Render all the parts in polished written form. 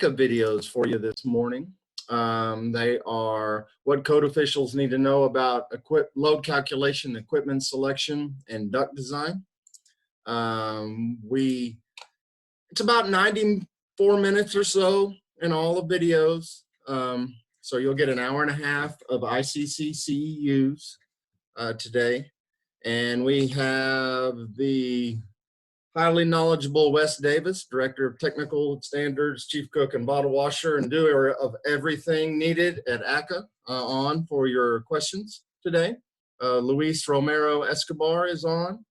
videos for you this morning. They are what code officials need to know about load calculation, equipment selection, and duct design. It's about 94 minutes or so in all the videos. So you'll get an hour and a half of ICC CEUs today. And we have the highly knowledgeable Wes Davis, Director of Technical Standards, Chief Cook and Bottle Washer, and doer of everything needed at Acca on for your questions today. Luis Romero Escobar is on.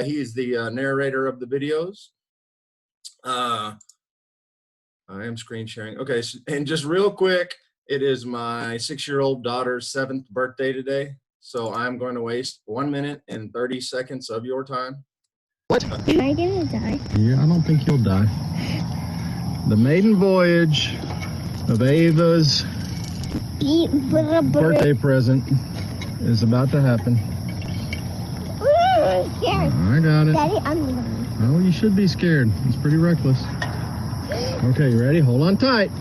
He is the narrator of the videos. I am screen sharing. Okay, so, and just real quick, it is my 6-year-old daughter's 7th birthday today, so I'm going to waste 1 minute and 30 seconds of your time. What? Am I gonna die? Yeah, I don't think you'll die. The maiden voyage of Ava's birthday present is about to happen. I'm scared. I got it. Daddy, I'm gonna. Oh, you should be scared. It's pretty reckless. Okay, you ready? Hold on tight.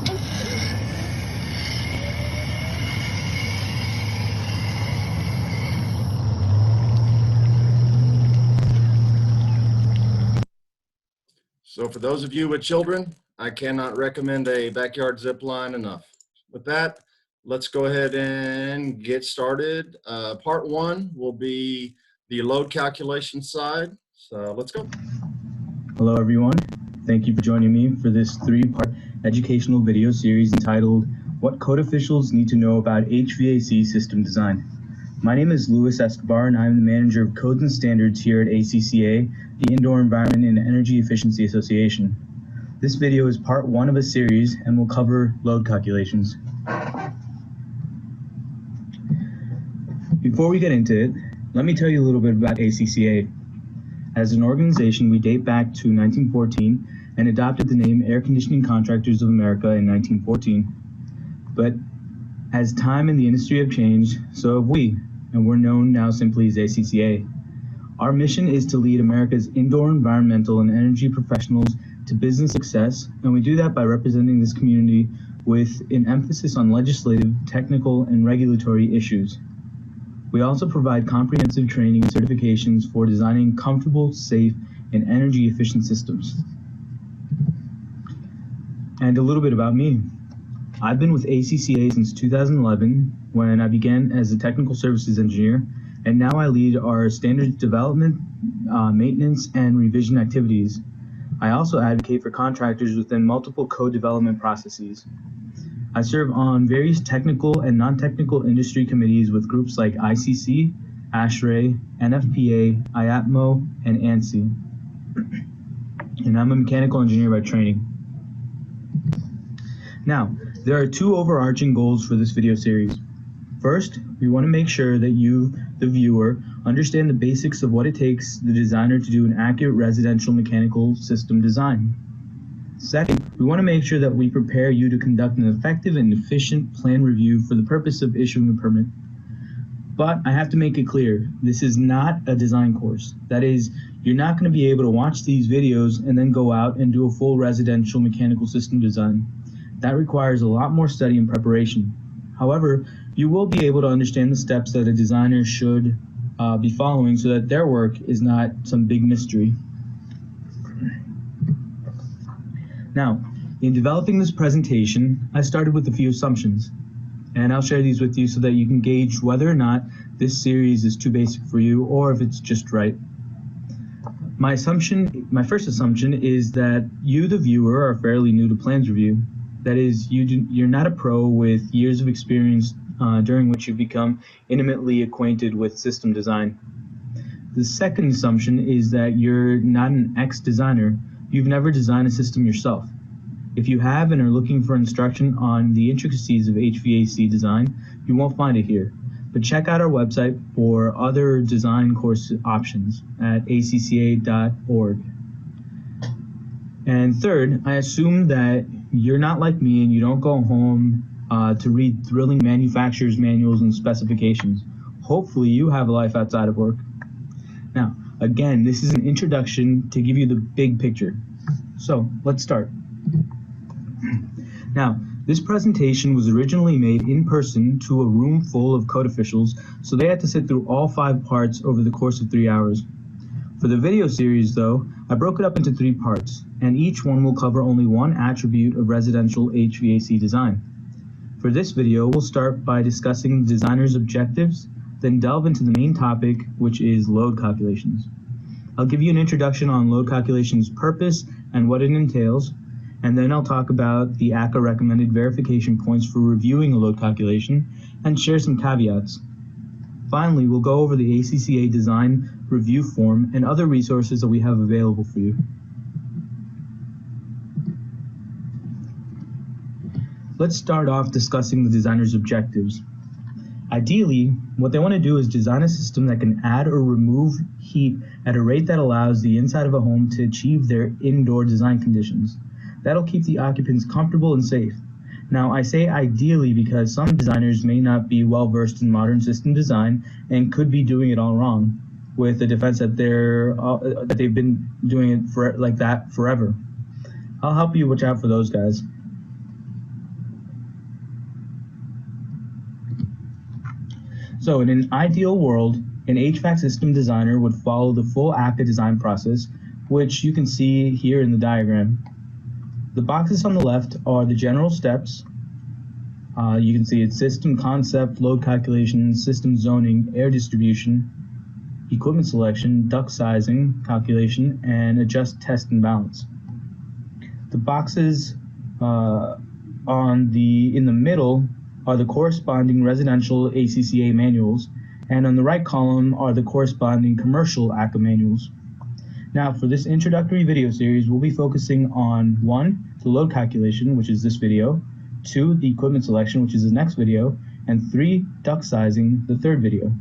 So for those of you with children, I cannot recommend a backyard zip line enough. With that, let's go ahead and get started. Part 1 will be the load calculation side. So let's go. Hello everyone. Thank you for joining me for this 3-part educational video series entitled What Code Officials Need to Know About HVAC System Design. My name is Luis Escobar and I'm the Manager of Codes and Standards here at ACCA, the Indoor Environment and Energy Efficiency Association. This video is part 1 of a series and will cover load calculations. Before we get into it, let me tell you a little bit about ACCA. As an organization, we date back to 1914 and adopted the name Air Conditioning Contractors of America in 1914. But as time and the industry have changed, so have we, and we're known now simply as ACCA. Our mission is to lead America's indoor environmental and energy professionals to business success, and we do that by representing this community with an emphasis on legislative, technical, and regulatory issues. We also provide comprehensive training and certifications for designing comfortable, safe, and energy-efficient systems. And a little bit about me. I've been with ACCA since 2011 when I began as a technical services engineer, and now I lead our standards development, maintenance, and revision activities. I also advocate for contractors within multiple code development processes. I serve on various technical and non-technical industry committees with groups like ICC, ASHRAE, NFPA, IAPMO, and Ansi. And I'm a mechanical engineer by training. Now, there are 2 overarching goals for this video series. First, we want to make sure that you, the viewer, understand the basics of what it takes the designer to do an accurate residential mechanical system design. Second, we want to make sure that we prepare you to conduct an effective and efficient plan review for the purpose of issuing a permit. But I have to make it clear, this is not a design course. That is, you're not going to be able to watch these videos and then go out and do a full residential mechanical system design. That requires a lot more study and preparation. However, you will be able to understand the steps that a designer should be following so that their work is not some big mystery. Now, in developing this presentation, I started with a few assumptions, and I'll share these with you so that you can gauge whether or not this series is too basic for you or if it's just right. My first assumption is that you, the viewer, are fairly new to plans review. That is, you're not a pro with years of experience during which you've become intimately acquainted with system design. The second assumption is that you're not an ex-designer. You've never designed a system yourself. If you have and are looking for instruction on the intricacies of HVAC design, you won't find it here. But check out our website for other design course options at acca.org. And third, I assume that you're not like me and you don't go home to read thrilling manufacturer's manuals and specifications. Hopefully you have a life outside of work. Now, again, this is an introduction to give you the big picture. So let's start. Now, this presentation was originally made in person to a room full of code officials, so they had to sit through all 5 parts over the course of 3 hours. For the video series, though, I broke it up into 3 parts, and each one will cover only one attribute of residential HVAC design. For this video, we'll start by discussing the designer's objectives, then delve into the main topic, which is load calculations. I'll give you an introduction on load calculations' purpose and what it entails, and then I'll talk about the Akha recommended verification points for reviewing a load calculation and share some caveats. Finally, we'll go over the ACCA design review form and other resources that we have available for you. Let's start off discussing the designer's objectives. Ideally, what they want to do is design a system that can add or remove heat at a rate that allows the inside of a home to achieve their indoor design conditions. That'll keep the occupants comfortable and safe. Now, I say ideally because some designers may not be well versed in modern system design and could be doing it all wrong, with the defense that they've been doing it like that forever. I'll help you watch out for those guys. So in an ideal world, an HVAC system designer would follow the full Akha design process, which you can see here in the diagram. The boxes on the left are the general steps. You can see it's system concept, load calculation, system zoning, air distribution, equipment selection, duct sizing calculation, and adjust, test, and balance. The boxes in the middle are the corresponding residential ACCA manuals, and on the right column are the corresponding commercial Akha manuals. Now, for this introductory video series, we'll be focusing on 1, the load calculation, which is this video, 2, the equipment selection, which is the next video, and 3, duct sizing, the third video.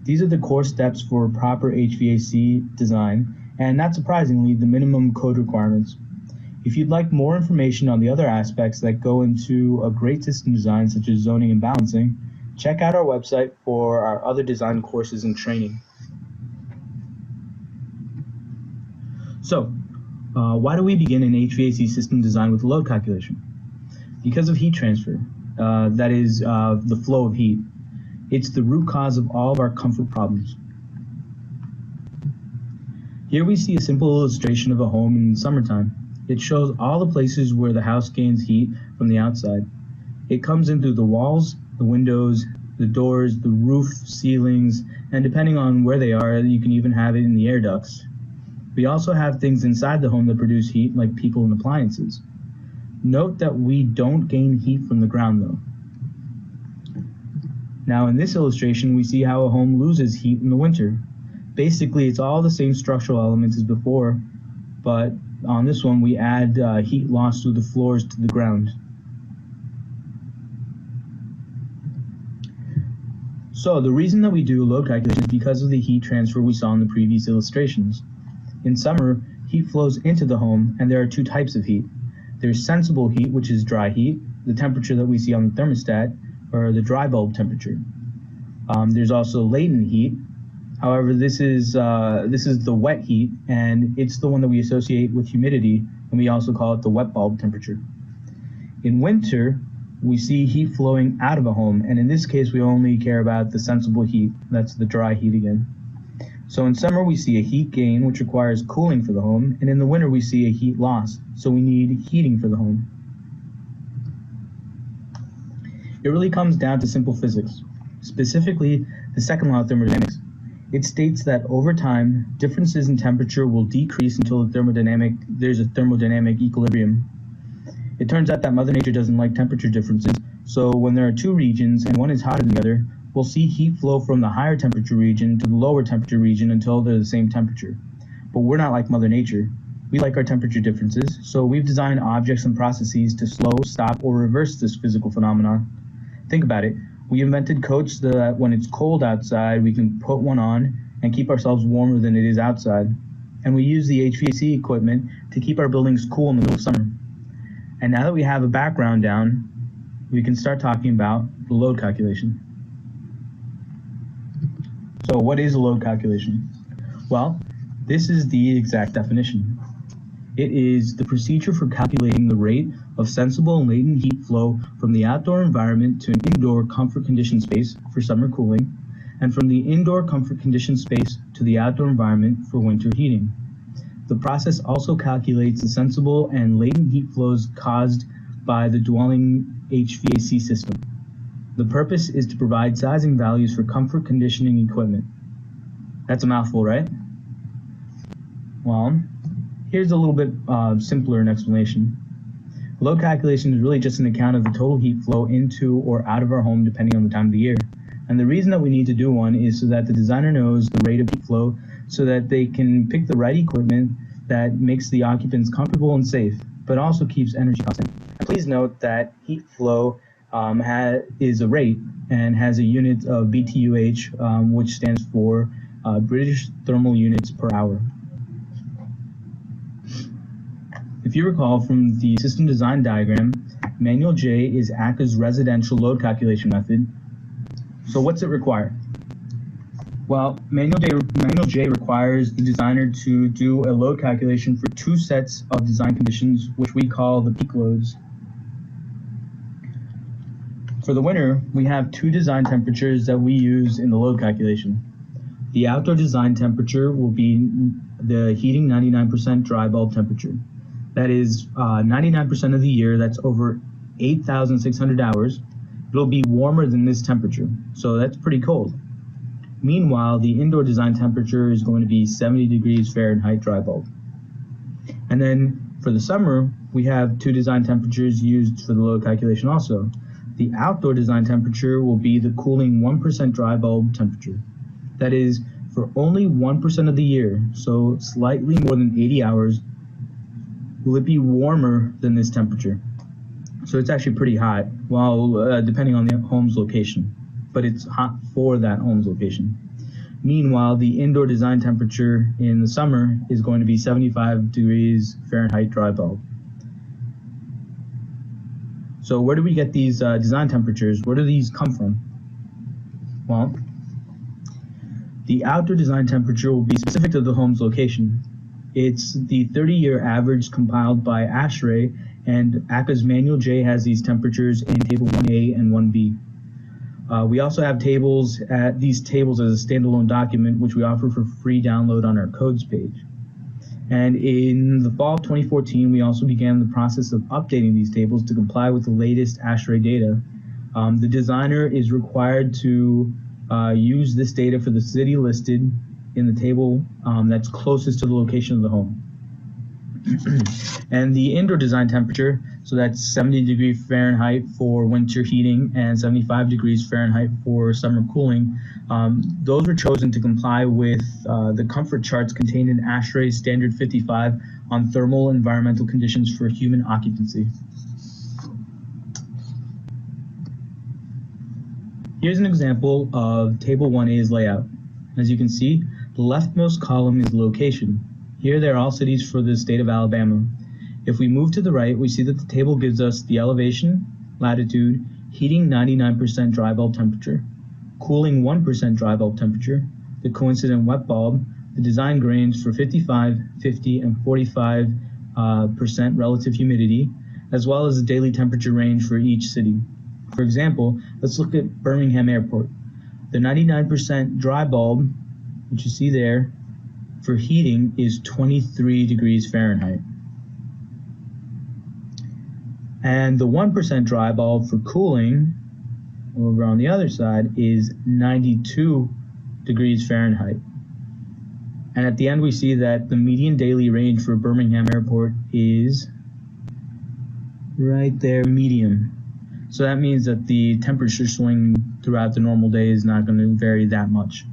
These are the core steps for proper HVAC design, and not surprisingly, the minimum code requirements. If you'd like more information on the other aspects that go into a great system design, such as zoning and balancing, check out our website for our other design courses and training. So, why do we begin an HVAC system design with load calculation? Because of heat transfer, that is, the flow of heat. It's the root cause of all of our comfort problems. Here we see a simple illustration of a home in summertime. It shows all the places where the house gains heat from the outside. It comes in through the walls, the windows, the doors, the roof, ceilings, and depending on where they are, you can even have it in the air ducts. We also have things inside the home that produce heat, like people and appliances. Note that we don't gain heat from the ground, though. Now, in this illustration, we see how a home loses heat in the winter. Basically, it's all the same structural elements as before, but on this one, we add heat loss through the floors to the ground. So the reason that we do load calculation is because of the heat transfer we saw in the previous illustrations. In summer, heat flows into the home, and there are 2 types of heat. There's sensible heat, which is dry heat, the temperature that we see on the thermostat, or the dry bulb temperature. There's also latent heat. However, this is the wet heat, and it's the one that we associate with humidity, and we also call it the wet bulb temperature. In winter, we see heat flowing out of a home, and in this case, we only care about the sensible heat. That's the dry heat again. So in summer, we see a heat gain, which requires cooling for the home, and in the winter, we see a heat loss, so we need heating for the home. It really comes down to simple physics, specifically the second law of thermodynamics. It states that over time, differences in temperature will decrease until there's a thermodynamic equilibrium. It turns out that Mother Nature doesn't like temperature differences, so when there are 2 regions and one is hotter than the other, we'll see heat flow from the higher temperature region to the lower temperature region until they're the same temperature. But we're not like Mother Nature. We like our temperature differences, so we've designed objects and processes to slow, stop, or reverse this physical phenomenon. Think about it. We invented coats so that when it's cold outside, we can put one on and keep ourselves warmer than it is outside. And we use the HVAC equipment to keep our buildings cool in the middle of summer. And now that we have a background down, we can start talking about the load calculation. So what is a load calculation? Well, this is the exact definition. It is the procedure for calculating the rate of sensible and latent heat flow from the outdoor environment to an indoor comfort condition space for summer cooling, and from the indoor comfort condition space to the outdoor environment for winter heating. The process also calculates the sensible and latent heat flows caused by the dwelling HVAC system. The purpose is to provide sizing values for comfort conditioning equipment. That's a mouthful, right? Well, here's a little bit simpler an explanation. Load calculation is really just an account of the total heat flow into or out of our home depending on the time of the year. And the reason that we need to do one is so that the designer knows the rate of heat flow so that they can pick the right equipment that makes the occupants comfortable and safe, but also keeps energy costs down. Please note that heat flow is a rate and has a unit of BTUH, which stands for British Thermal Units per Hour. If you recall from the system design diagram, Manual J is Akha's residential load calculation method. So what's it require? Well, Manual J requires the designer to do a load calculation for two sets of design conditions, which we call the peak loads. For the winter, we have two design temperatures that we use in the load calculation. The outdoor design temperature will be the heating 99% dry bulb temperature. That is 99% of the year, that's over 8,600 hours. It'll be warmer than this temperature, so that's pretty cold. Meanwhile, the indoor design temperature is going to be 70 degrees Fahrenheit dry bulb. And then for the summer, we have two design temperatures used for the load calculation also. The outdoor design temperature will be the cooling 1% dry bulb temperature. That is, for only 1% of the year, so slightly more than 80 hours, will it be warmer than this temperature. So it's actually pretty hot, well, depending on the home's location, but it's hot for that home's location. Meanwhile, the indoor design temperature in the summer is going to be 75 degrees Fahrenheit dry bulb. So where do we get these design temperatures? Where do these come from? Well, the outdoor design temperature will be specific to the home's location. It's the 30-year average compiled by ASHRAE, and Akha's Manual J has these temperatures in Table 1A and 1B. We also have these tables as a standalone document, which we offer for free download on our codes page. And in the fall of 2014, we also began the process of updating these tables to comply with the latest ASHRAE data. The designer is required to use this data for the city listed in the table that's closest to the location of the home. And the indoor design temperature, so that's 70 degrees Fahrenheit for winter heating and 75 degrees Fahrenheit for summer cooling, those were chosen to comply with the comfort charts contained in ASHRAE's Standard 55 on thermal environmental conditions for human occupancy. Here's an example of Table 1A's layout. As you can see, the leftmost column is location. Here there are all cities for the state of Alabama. If we move to the right, we see that the table gives us the elevation, latitude, heating 99% dry bulb temperature, cooling 1% dry bulb temperature, the coincident wet bulb, the design grains for 55, 50, and 45% relative humidity, as well as the daily temperature range for each city. For example, let's look at Birmingham Airport. The 99% dry bulb, which you see there, for heating is 23 degrees Fahrenheit. And the 1% dry bulb for cooling, over on the other side, is 92 degrees Fahrenheit. And at the end we see that the median daily range for Birmingham Airport is right there, medium. So that means that the temperature swing throughout the normal day is not going to vary that much.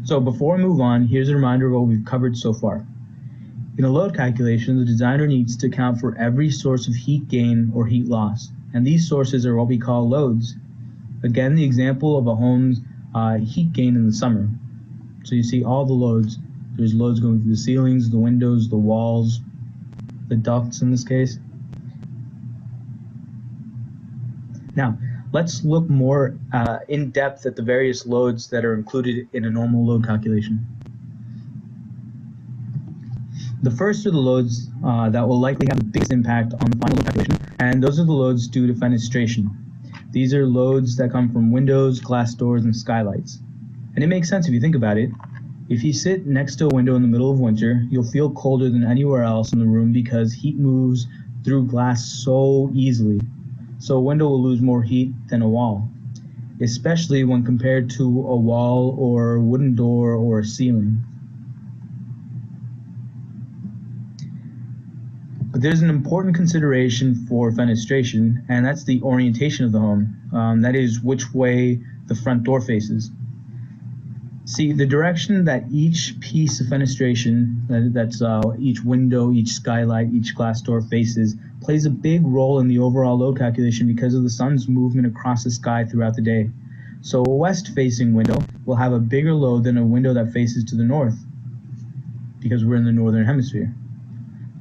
So before we move on, here's a reminder of what we've covered so far. In a load calculation, the designer needs to account for every source of heat gain or heat loss, and these sources are what we call loads. Again, the example of a home's heat gain in the summer. So you see all the loads. There's loads going through the ceilings, the windows, the walls, the ducts in this case. Now, let's look more in depth at the various loads that are included in a normal load calculation. The first are the loads that will likely have the biggest impact on the final load calculation, and those are the loads due to fenestration. These are loads that come from windows, glass doors, and skylights. And it makes sense if you think about it. If you sit next to a window in the middle of winter, you'll feel colder than anywhere else in the room because heat moves through glass so easily. So a window will lose more heat than a wall, especially when compared to a wall or a wooden door or a ceiling. But there's an important consideration for fenestration, and that's the orientation of the home. That is which way the front door faces. See, the direction that each piece of fenestration, that's each window, each skylight, each glass door faces, plays a big role in the overall load calculation because of the sun's movement across the sky throughout the day. So a west-facing window will have a bigger load than a window that faces to the north, because we're in the northern hemisphere.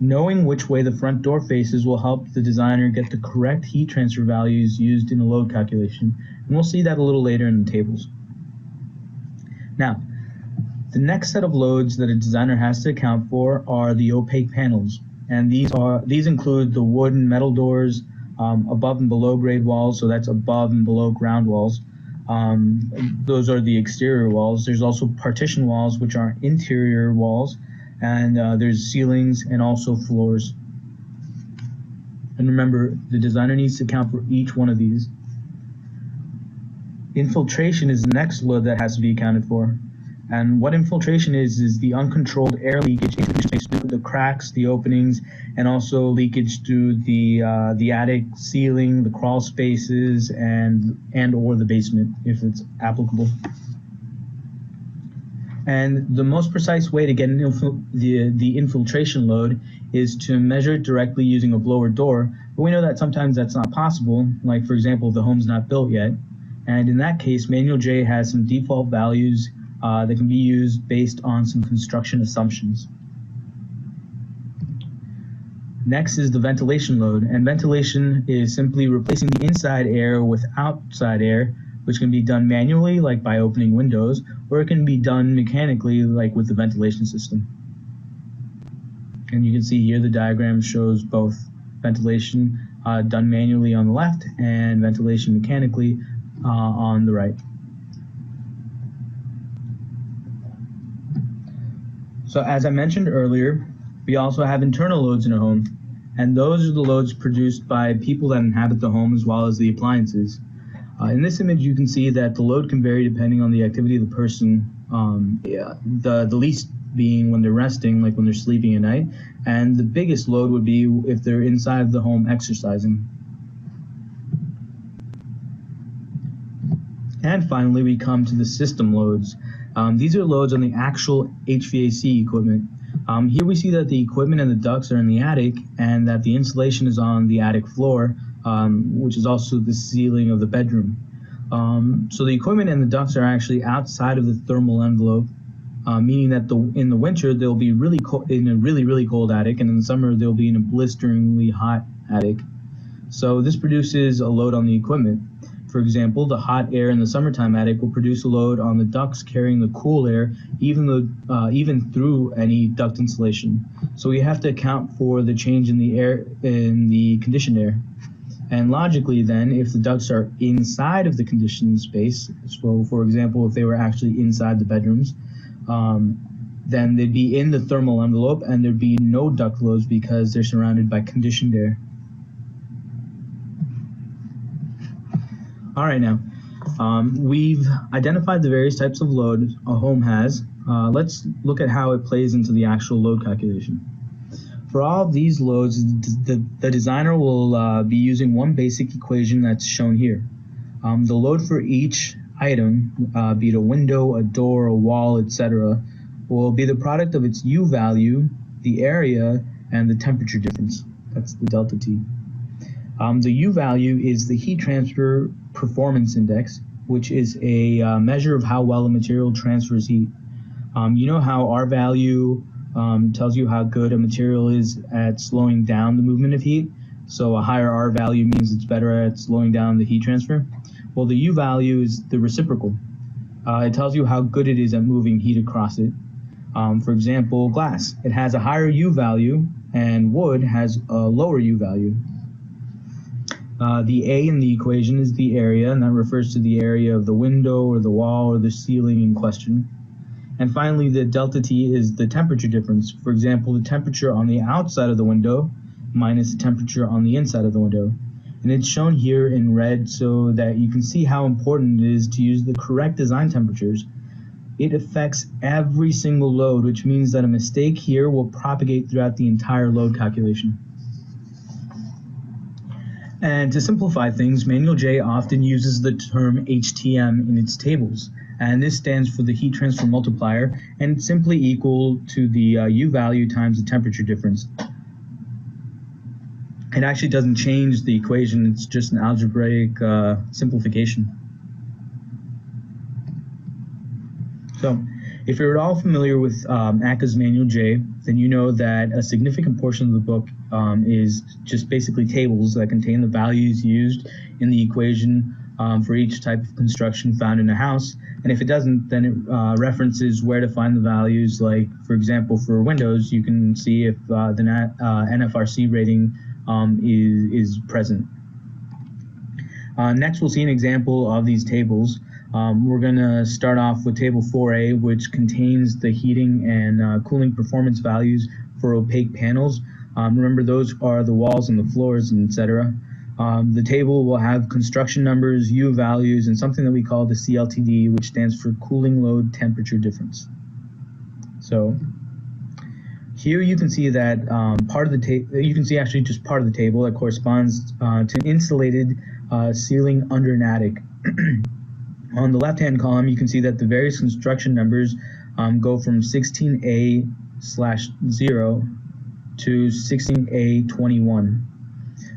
Knowing which way the front door faces will help the designer get the correct heat transfer values used in a load calculation, and we'll see that a little later in the tables. Now, the next set of loads that a designer has to account for are the opaque panels, and these include the wood and metal doors, above and below grade walls, so that's above and below ground walls. Those are the exterior walls. There's also partition walls, which are interior walls, and there's ceilings and also floors. And remember, the designer needs to account for each one of these. Infiltration is the next load that has to be accounted for. And what infiltration is the uncontrolled air leakage into space through the cracks, the openings, and also leakage through the attic ceiling, the crawl spaces, and or the basement, if it's applicable. And the most precise way to get the infiltration load is to measure it directly using a blower door, but we know that sometimes that's not possible, like for example, if the home's not built yet. And in that case, Manual J has some default values that can be used based on some construction assumptions. Next is the ventilation load, and ventilation is simply replacing the inside air with outside air, which can be done manually, like by opening windows, or it can be done mechanically, like with the ventilation system. And you can see here the diagram shows both ventilation done manually on the left and ventilation mechanically on the right. So as I mentioned earlier, we also have internal loads in a home, and those are the loads produced by people that inhabit the home as well as the appliances. In this image, you can see that the load can vary depending on the activity of the person, the least being when they're resting, like when they're sleeping at night, and the biggest load would be if they're inside the home exercising. And finally, we come to the system loads. These are loads on the actual HVAC equipment. Here we see that the equipment and the ducts are in the attic and that the insulation is on the attic floor, which is also the ceiling of the bedroom. So the equipment and the ducts are actually outside of the thermal envelope, meaning that in the winter they'll be really in a really cold attic, and in the summer they'll be in a blisteringly hot attic. So this produces a load on the equipment. For example, the hot air in the summertime attic will produce a load on the ducts carrying the cool air, even through any duct insulation. So we have to account for the change in the air in the conditioned air. And logically then, if the ducts are inside of the conditioned space, so for example, if they were actually inside the bedrooms, then they'd be in the thermal envelope and there'd be no duct loads because they're surrounded by conditioned air. All right, now, we've identified the various types of load a home has. Let's look at how it plays into the actual load calculation. For all of these loads, the designer will be using one basic equation that's shown here. The load for each item, be it a window, a door, a wall, etc., will be the product of its U value, the area, and the temperature difference. That's the delta T. The U value is the heat transfer performance index, which is a measure of how well a material transfers heat. You know how R value tells you how good a material is at slowing down the movement of heat? So a higher R value means it's better at slowing down the heat transfer. Well, the U value is the reciprocal. It tells you how good it is at moving heat across it. For example, glass. It has a higher U value, and wood has a lower U value. The A in the equation is the area, and that refers to the area of the window or the wall or the ceiling in question. And finally, the delta T is the temperature difference. For example, the temperature on the outside of the window minus the temperature on the inside of the window. And it's shown here in red so that you can see how important it is to use the correct design temperatures. It affects every single load, which means that a mistake here will propagate throughout the entire load calculation. And to simplify things, Manual J often uses the term HTM in its tables. And this stands for the heat transfer multiplier, and it's simply equal to the U value times the temperature difference. It actually doesn't change the equation, it's just an algebraic simplification. So, if you're at all familiar with Akha's Manual J, then you know that a significant portion of the book is just basically tables that contain the values used in the equation for each type of construction found in a house. And if it doesn't, then it references where to find the values. Like, for example, for windows, you can see if the NFRC rating is present. Next, we'll see an example of these tables. We're going to start off with table 4A, which contains the heating and cooling performance values for opaque panels. Remember, those are the walls and the floors, etc. The table will have construction numbers, U values, and something that we call the CLTD, which stands for cooling load temperature difference. So here you can see that part of the table, you can see actually just part of the table that corresponds to an insulated ceiling under an attic. On the left-hand column, you can see that the various construction numbers go from 16A/0 to 16A21.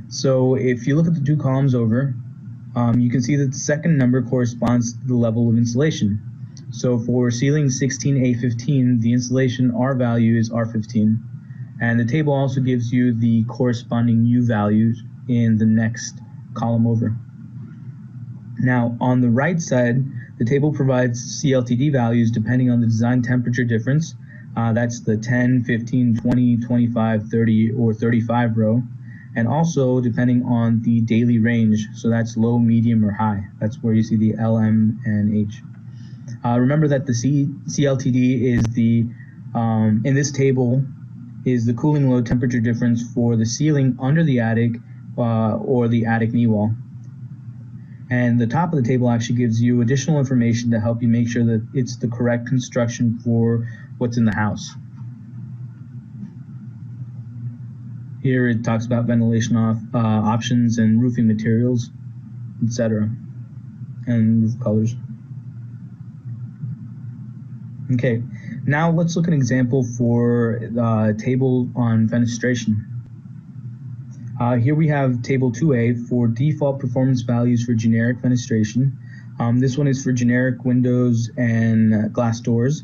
So if you look at the two columns over, you can see that the second number corresponds to the level of insulation. So for ceiling 16A15, the insulation R value is R15. And the table also gives you the corresponding U values in the next column over. Now, on the right side, the table provides CLTD values depending on the design temperature difference. That's the 10, 15, 20, 25, 30, or 35 row. And also depending on the daily range. So that's low, medium, or high. That's where you see the L, M, and H. Remember that the CLTD is the, in this table, is the cooling load temperature difference for the ceiling under the attic or the attic knee wall. And the top of the table actually gives you additional information to help you make sure that it's the correct construction for what's in the house. Here it talks about ventilation options and roofing materials, etc., and roof colors. Okay, now let's look at an example for the table on fenestration. Here we have table 2A for default performance values for generic fenestration. This one is for generic windows and glass doors.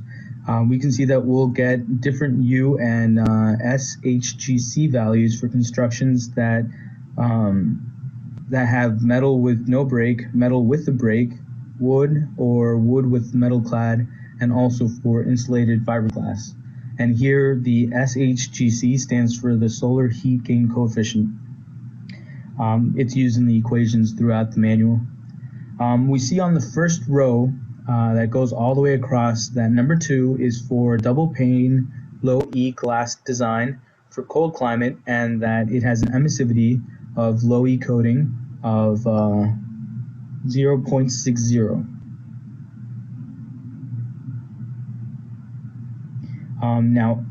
We can see that we'll get different U and SHGC values for constructions that have metal with no break, metal with a break, wood or wood with metal clad, and also for insulated fiberglass. And here the SHGC stands for the solar heat gain coefficient. It's used in the equations throughout the manual. We see on the first row that goes all the way across that number 2 is for double pane low E glass design for cold climate, and that it has an emissivity of low E coating of 0.60. Now,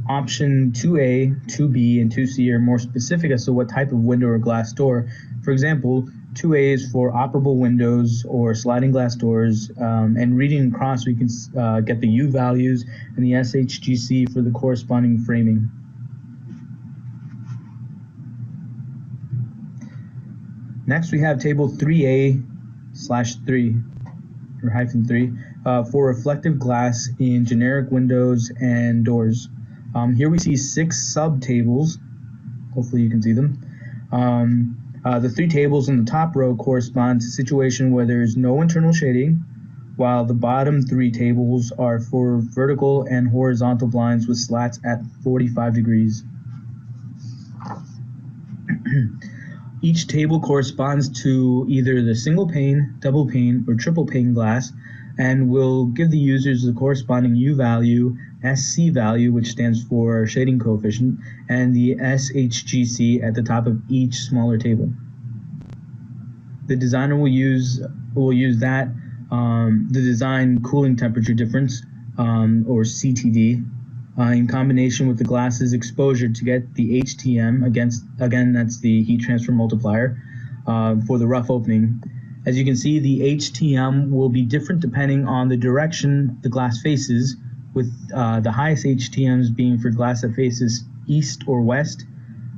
option 2A, 2B, and 2C are more specific as to what type of window or glass door. For example, 2A is for operable windows or sliding glass doors, and reading across we can get the U values and the SHGC for the corresponding framing. Next we have table 3A/3 or -3 for reflective glass in generic windows and doors. Here we see 6 sub-tables. Hopefully you can see them. The 3 tables in the top row correspond to a situation where there is no internal shading, while the bottom 3 tables are for vertical and horizontal blinds with slats at 45 degrees. Each table corresponds to either the single pane, double pane, or triple pane glass, and will give the users the corresponding U value, SC value, which stands for shading coefficient, and the SHGC at the top of each smaller table. The designer will use that the design cooling temperature difference, or CTD, in combination with the glass's exposure to get the HTM, again that's the heat transfer multiplier, for the rough opening. As you can see, the HTM will be different depending on the direction the glass faces, with the highest HTMs being for glass that faces east or west,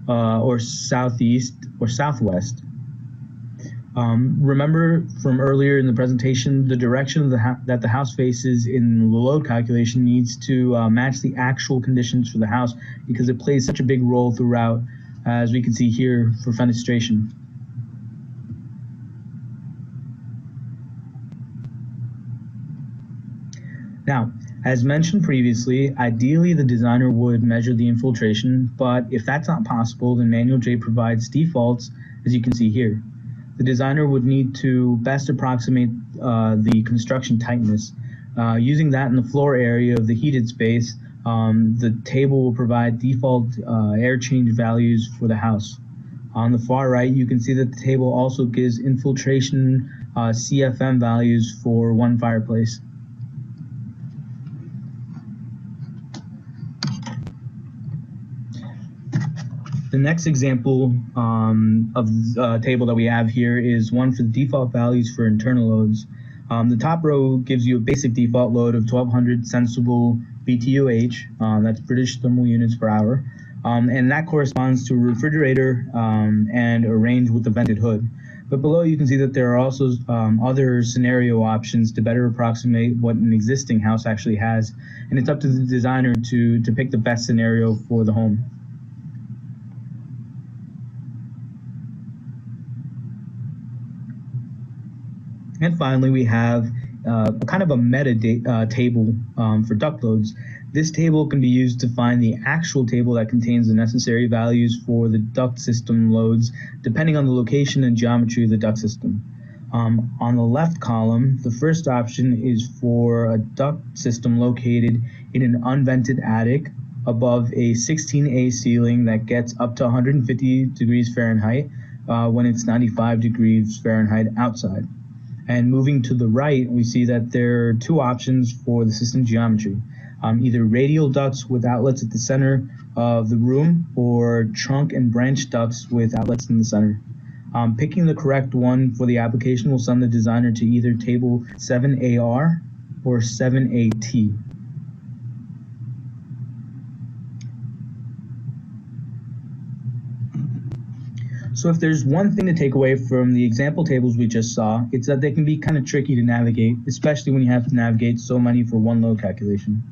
or southeast or southwest. Remember from earlier in the presentation, the direction of that the house faces in the load calculation needs to match the actual conditions for the house, because it plays such a big role throughout, as we can see here for fenestration. Now, as mentioned previously, ideally the designer would measure the infiltration, but if that's not possible, then Manual J provides defaults, as you can see here. The designer would need to best approximate the construction tightness. Using that in the floor area of the heated space, the table will provide default air change values for the house. On the far right, you can see that the table also gives infiltration CFM values for one fireplace. The next example of table that we have here is one for the default values for internal loads. The top row gives you a basic default load of 1200 sensible BTUH, that's British thermal units per hour, and that corresponds to a refrigerator and a range with a vented hood. But below you can see that there are also other scenario options to better approximate what an existing house actually has, and it's up to the designer to pick the best scenario for the home. And finally, we have kind of a meta table for duct loads. This table can be used to find the actual table that contains the necessary values for the duct system loads, depending on the location and geometry of the duct system. On the left column, the first option is for a duct system located in an unvented attic above a 16A ceiling that gets up to 150 degrees Fahrenheit when it's 95 degrees Fahrenheit outside. And moving to the right, we see that there are 2 options for the system geometry. Either radial ducts with outlets at the center of the room, or trunk and branch ducts with outlets in the center. Picking the correct one for the application will send the designer to either table 7AR or 7AT. So if there's one thing to take away from the example tables we just saw, it's that they can be kind of tricky to navigate, especially when you have to navigate so many for one load calculation.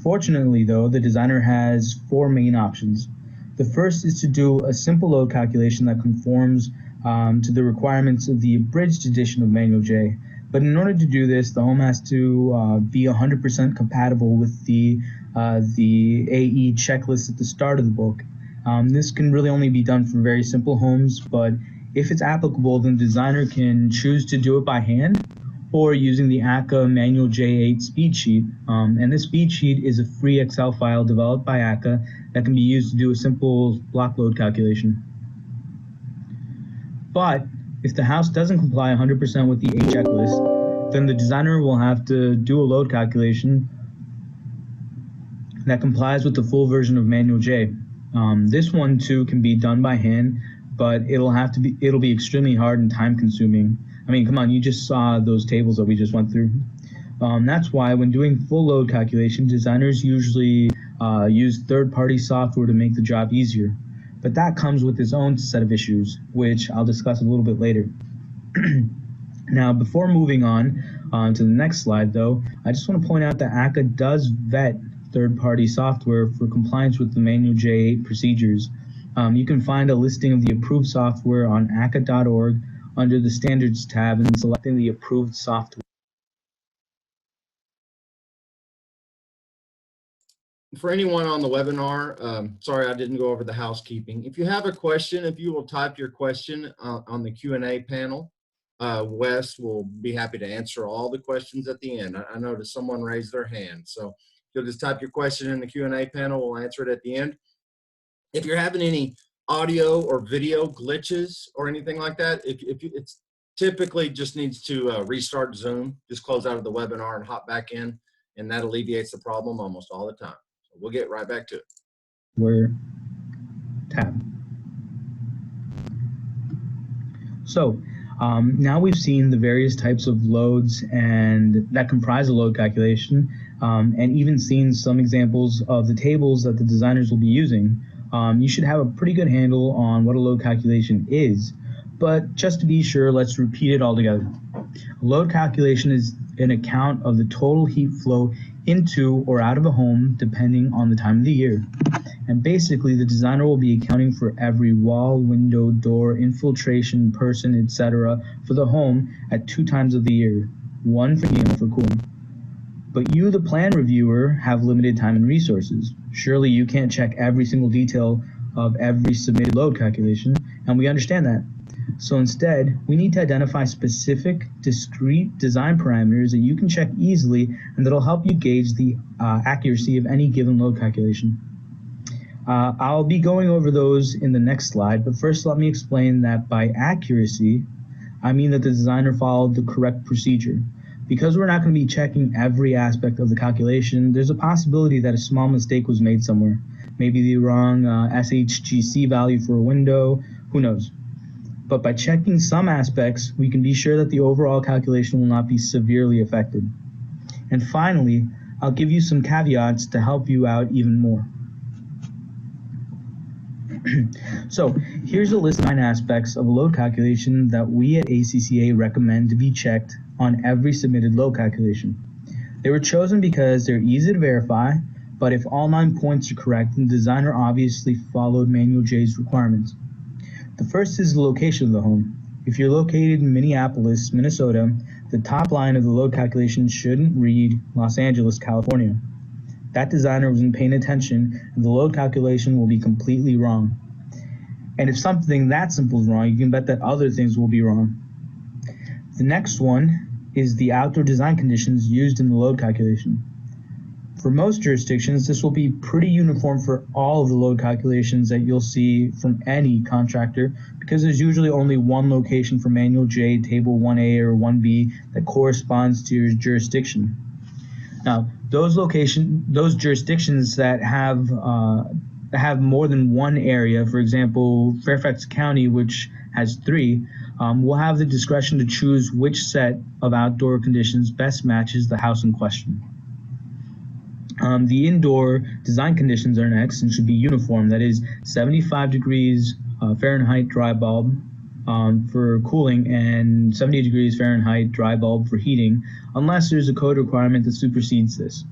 Fortunately though, the designer has 4 main options. The first is to do a simple load calculation that conforms to the requirements of the abridged edition of Manual J. But in order to do this, the home has to be 100% compatible with the AE checklist at the start of the book. This can really only be done for very simple homes, but if it's applicable, then the designer can choose to do it by hand or using the Akha Manual J8 speed sheet. And this speed sheet is a free Excel file developed by Akha that can be used to do a simple block load calculation. But if the house doesn't comply 100% with the A checklist, then the designer will have to do a load calculation that complies with the full version of Manual J. This one too can be done by hand, but it'll be extremely hard and time consuming. I mean, come on, you just saw those tables that we just went through. That's why when doing full load calculation, designers usually use third-party software to make the job easier. But that comes with its own set of issues, which I'll discuss a little bit later. Now, before moving on to the next slide though, I just want to point out that Akha does vet third-party software for compliance with the Manual J8 procedures. You can find a listing of the approved software on akha.org under the Standards tab and selecting the approved software. for anyone on the webinar, sorry I didn't go over the housekeeping. If you have a question, if you will type your question on the Q&A panel, Wes will be happy to answer all the questions at the end. I noticed someone raised their hand, so you'll just type your question in the Q&A panel. We'll answer it at the end. If you're having any audio or video glitches or anything like that, if it's typically just needs to restart Zoom, just close out of the webinar and hop back in, and that alleviates the problem almost all the time. So we'll get right back to it. We're tab. So now we've seen the various types of loads and that comprise a load calculation, and even seen some examples of the tables that the designers will be using. You should have a pretty good handle on what a load calculation is, but just to be sure, let's repeat it all together. A load calculation is an account of the total heat flow into or out of a home depending on the time of the year. And basically, the designer will be accounting for every wall, window, door, infiltration, person, etc. for the home at 2 times of the year, one for heating and for cooling. But you, the plan reviewer, have limited time and resources. Surely you can't check every single detail of every submitted load calculation, and we understand that. So instead, we need to identify specific, discrete design parameters that you can check easily and that'll help you gauge the accuracy of any given load calculation. I'll be going over those in the next slide, but first let me explain that by accuracy, I mean that the designer followed the correct procedure. Because we're not going to be checking every aspect of the calculation, there's a possibility that a small mistake was made somewhere. Maybe the wrong SHGC value for a window, who knows. But by checking some aspects, we can be sure that the overall calculation will not be severely affected. And finally, I'll give you some caveats to help you out even more. So here's a list of 9 aspects of a load calculation that we at ACCA recommend to be checked on every submitted load calculation. They were chosen because they're easy to verify, but if all 9 points are correct, then the designer obviously followed Manual J's requirements. The first is the location of the home. If you're located in Minneapolis, Minnesota, the top line of the load calculation shouldn't read Los Angeles, California. That designer wasn't paying attention, and the load calculation will be completely wrong. And if something that simple is wrong, you can bet that other things will be wrong. The next one is the outdoor design conditions used in the load calculation. For most jurisdictions, this will be pretty uniform for all of the load calculations that you'll see from any contractor, because there's usually only one location for Manual J, Table 1A or 1B that corresponds to your jurisdiction. Now, those jurisdictions that have more than one area, for example, Fairfax County, which has 3, will have the discretion to choose which set of outdoor conditions best matches the house in question. The indoor design conditions are next and should be uniform. That is 75 degrees Fahrenheit dry bulb for cooling and 70 degrees Fahrenheit dry bulb for heating, unless there's a code requirement that supersedes this.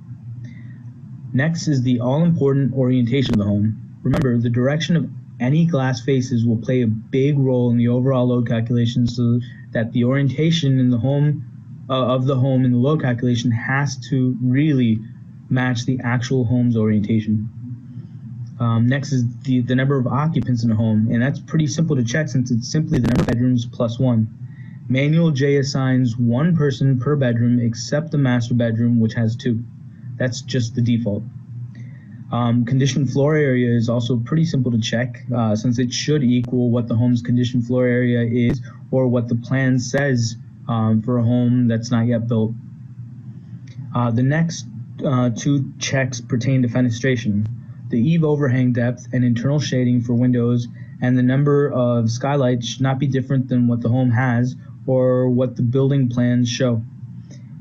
Next is the all-important orientation of the home. Remember, the direction of any glass faces will play a big role in the overall load calculation, so that the orientation in the home of the home in the load calculation has to really match the actual home's orientation. Next is the number of occupants in a home, and that's pretty simple to check since it's simply the number of bedrooms plus 1. Manual J assigns 1 person per bedroom except the master bedroom, which has 2. That's just the default. Conditioned floor area is also pretty simple to check since it should equal what the home's conditioned floor area is or what the plan says for a home that's not yet built. The next 2 checks pertain to fenestration. The eave overhang depth and internal shading for windows and the number of skylights should not be different than what the home has or what the building plans show.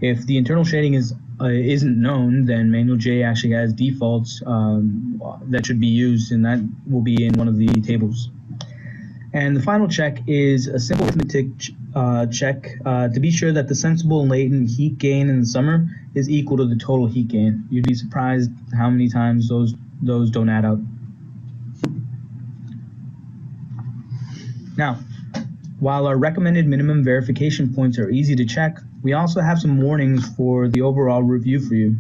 If the internal shading isn't known, then Manual J actually has defaults that should be used, and that will be in one of the tables. And the final check is a simple arithmetic check to be sure that the sensible and latent heat gain in the summer is equal to the total heat gain. You'd be surprised how many times those don't add up. Now, while our recommended minimum verification points are easy to check, we also have some warnings for the overall review for you.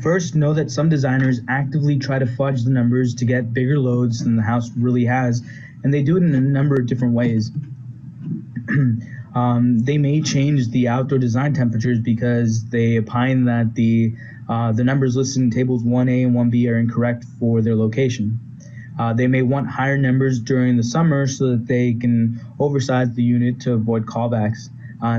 First, know that some designers actively try to fudge the numbers to get bigger loads than the house really has, and they do it in a number of different ways. They may change the outdoor design temperatures because they opine that the numbers listed in tables 1A and 1B are incorrect for their location. They may want higher numbers during the summer so that they can oversize the unit to avoid callbacks.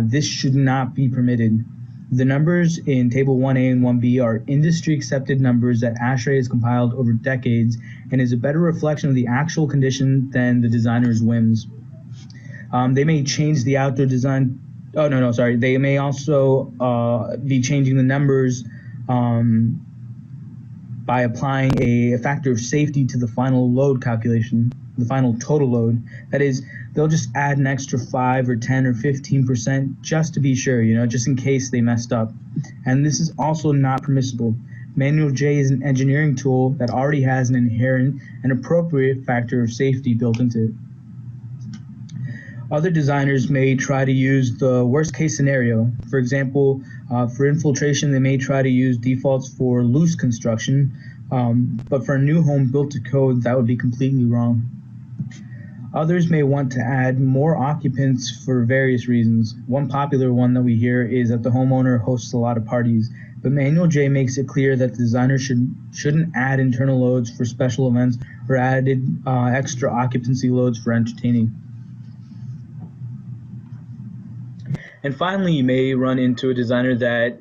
This should not be permitted. The numbers in table 1A and 1B are industry accepted numbers that ASHRAE has compiled over decades and is a better reflection of the actual condition than the designer's whims. They may change the outdoor design. Oh, no, sorry. They may also be changing the numbers by applying a factor of safety to the final load calculation, the final total load. That is, they'll just add an extra 5 or 10 or 15% just to be sure, just in case they messed up. And this is also not permissible. Manual J is an engineering tool that already has an inherent and appropriate factor of safety built into it. Other designers may try to use the worst case scenario. For example, for infiltration, they may try to use defaults for loose construction, but for a new home built to code, that would be completely wrong. Others may want to add more occupants for various reasons. One popular one that we hear is that the homeowner hosts a lot of parties, but Manual J makes it clear that the designer shouldn't add internal loads for special events or added extra occupancy loads for entertaining. And finally, you may run into a designer that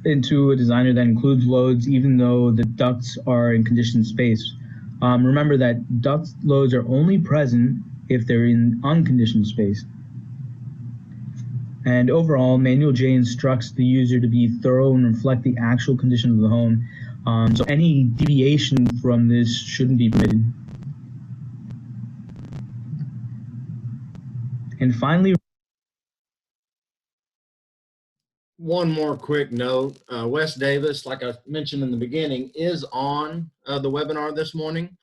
includes loads even though the ducts are in conditioned space. Remember that duct loads are only present if they're in unconditioned space. And overall, Manual J instructs the user to be thorough and reflect the actual condition of the home. So any deviation from this shouldn't be permitted. And finally, one more quick note. Wes Davis, like I mentioned in the beginning, is on the webinar this morning.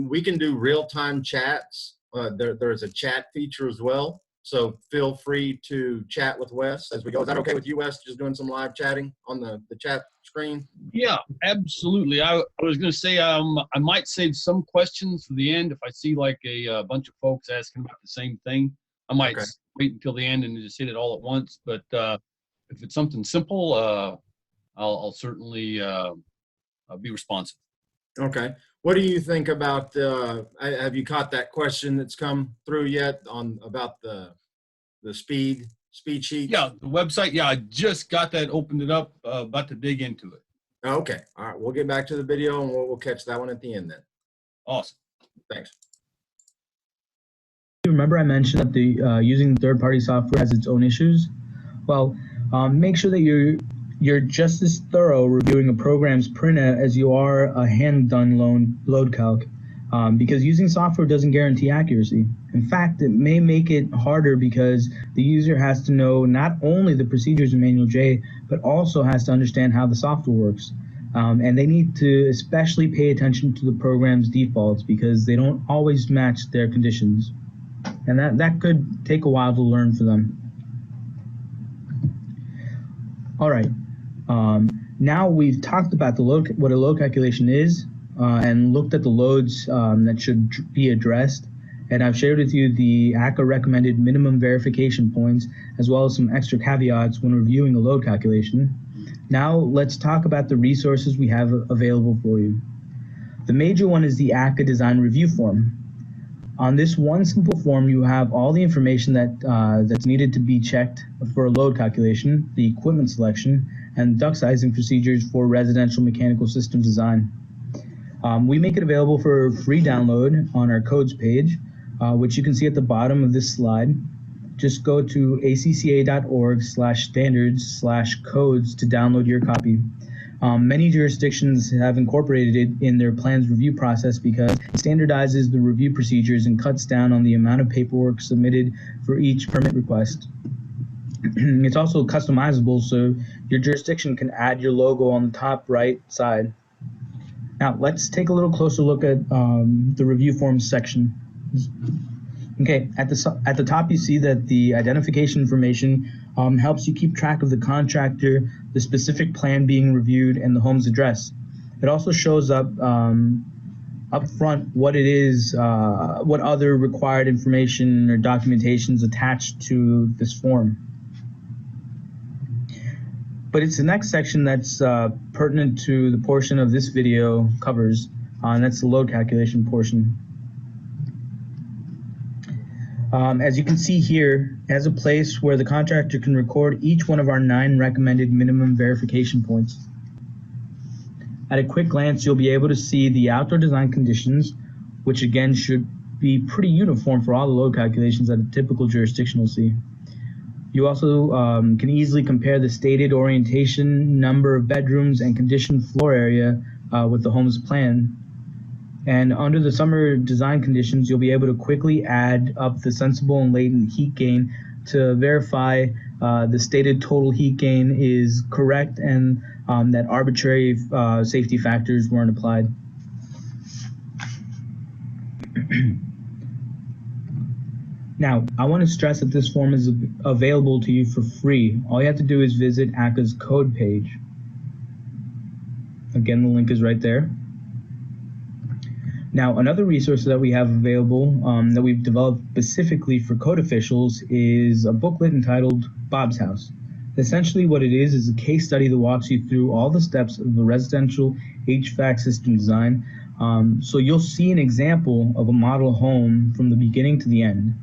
We can do real-time chats. There's a chat feature as well. So feel free to chat with Wes as we go. Is that okay with you, Wes, just doing some live chatting on the chat screen? Yeah, absolutely. I was going to say I might save some questions for the end if I see like a bunch of folks asking about the same thing. I might wait until the end and just hit it all at once. But if it's something simple, I'll certainly be responsive. Okay. What do you think about have you caught that question that's come through yet about the speed sheet? Yeah, the website. Yeah, I just got that, opened it up, about to dig into it. Okay. All right. We'll get back to the video and we'll catch that one at the end then. Awesome. Thanks. Remember I mentioned that the using third-party software has its own issues? Well, make sure that you're just as thorough reviewing a program's printout as you are a hand-done load calc, because using software doesn't guarantee accuracy. In fact, it may make it harder because the user has to know not only the procedures in Manual J, but also has to understand how the software works. And they need to especially pay attention to the program's defaults because they don't always match their conditions. And that could take a while to learn for them. All right. Now we've talked about what a load calculation is and looked at the loads that should be addressed. And I've shared with you the Akha recommended minimum verification points as well as some extra caveats when reviewing a load calculation. Now let's talk about the resources we have available for you. The major one is the Akha design review form. On this one simple form, you have all the information that's needed to be checked for a load calculation, the equipment selection, and duct sizing procedures for residential mechanical system design. We make it available for free download on our codes page, which you can see at the bottom of this slide. Just go to acca.org/standards/codes to download your copy. Many jurisdictions have incorporated it in their plans review process because it standardizes the review procedures and cuts down on the amount of paperwork submitted for each permit request. It's also customizable, so your jurisdiction can add your logo on the top right side. Now, let's take a little closer look at the review forms section. Okay, at the top you see that the identification information helps you keep track of the contractor, the specific plan being reviewed, and the home's address. It also shows up front what it is, what other required information or documentation is attached to this form. But it's the next section that's pertinent to the portion of this video covers, and that's the load calculation portion. As you can see here, it has a place where the contractor can record each one of our 9 recommended minimum verification points. At a quick glance, you'll be able to see the outdoor design conditions, which again should be pretty uniform for all the load calculations that a typical jurisdiction will see. You also can easily compare the stated orientation, number of bedrooms, and conditioned floor area with the home's plan. And under the summer design conditions, you'll be able to quickly add up the sensible and latent heat gain to verify the stated total heat gain is correct and that arbitrary safety factors weren't applied. Now, I want to stress that this form is available to you for free. All you have to do is visit Akha's code page. Again, the link is right there. Now, another resource that we have available that we've developed specifically for code officials is a booklet entitled Bob's House. Essentially what it is a case study that walks you through all the steps of a residential HVAC system design. So you'll see an example of a model home from the beginning to the end.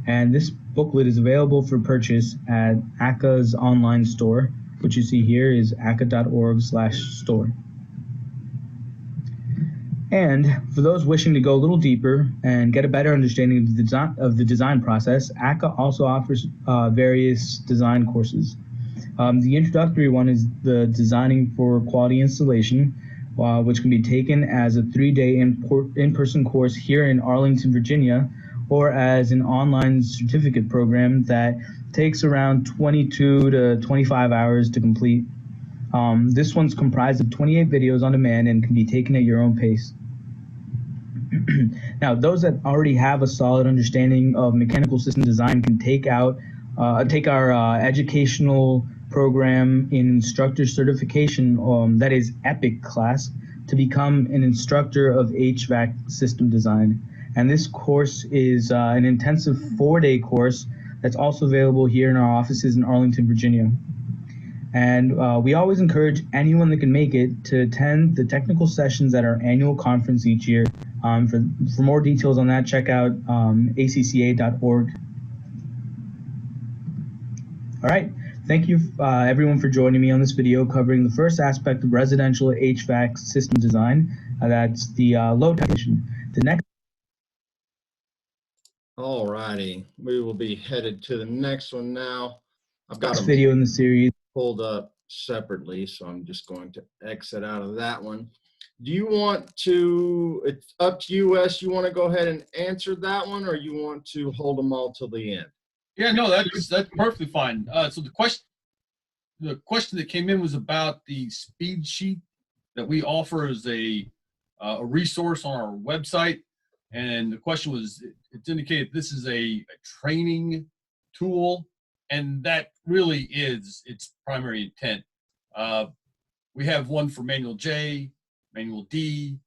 And this booklet is available for purchase at Akha's online store, which you see here is akha.org/store. And for those wishing to go a little deeper and get a better understanding of the design process, Akha also offers various design courses. The introductory one is the Designing for Quality Installation, which can be taken as a 3-day in-person course here in Arlington, Virginia, or as an online certificate program that takes around 22 to 25 hours to complete. This one's comprised of 28 videos on demand and can be taken at your own pace. Now, those that already have a solid understanding of mechanical system design can take our educational program in Instructor Certification, that is EPIC class, to become an instructor of HVAC system design. And this course is an intensive 4-day course that's also available here in our offices in Arlington, Virginia. And we always encourage anyone that can make it to attend the technical sessions at our annual conference each year. For more details on that, check out acca.org. All right, thank you everyone for joining me on this video covering the first aspect of residential HVAC system design. That's the load calculation. The next. All righty, we will be headed to the next one now. I've got a video in the series pulled up separately, so I'm just going to exit out of that one. Do you want to, it's up to you, Wes, you want to go ahead and answer that one, or you want to hold them all till the end? Yeah, no, that's perfectly fine. So the question that came in was about the speed sheet that we offer as a resource on our website. And the question was, it's indicated this is a training tool, and that really is its primary intent. We have one for Manual J, Manual D,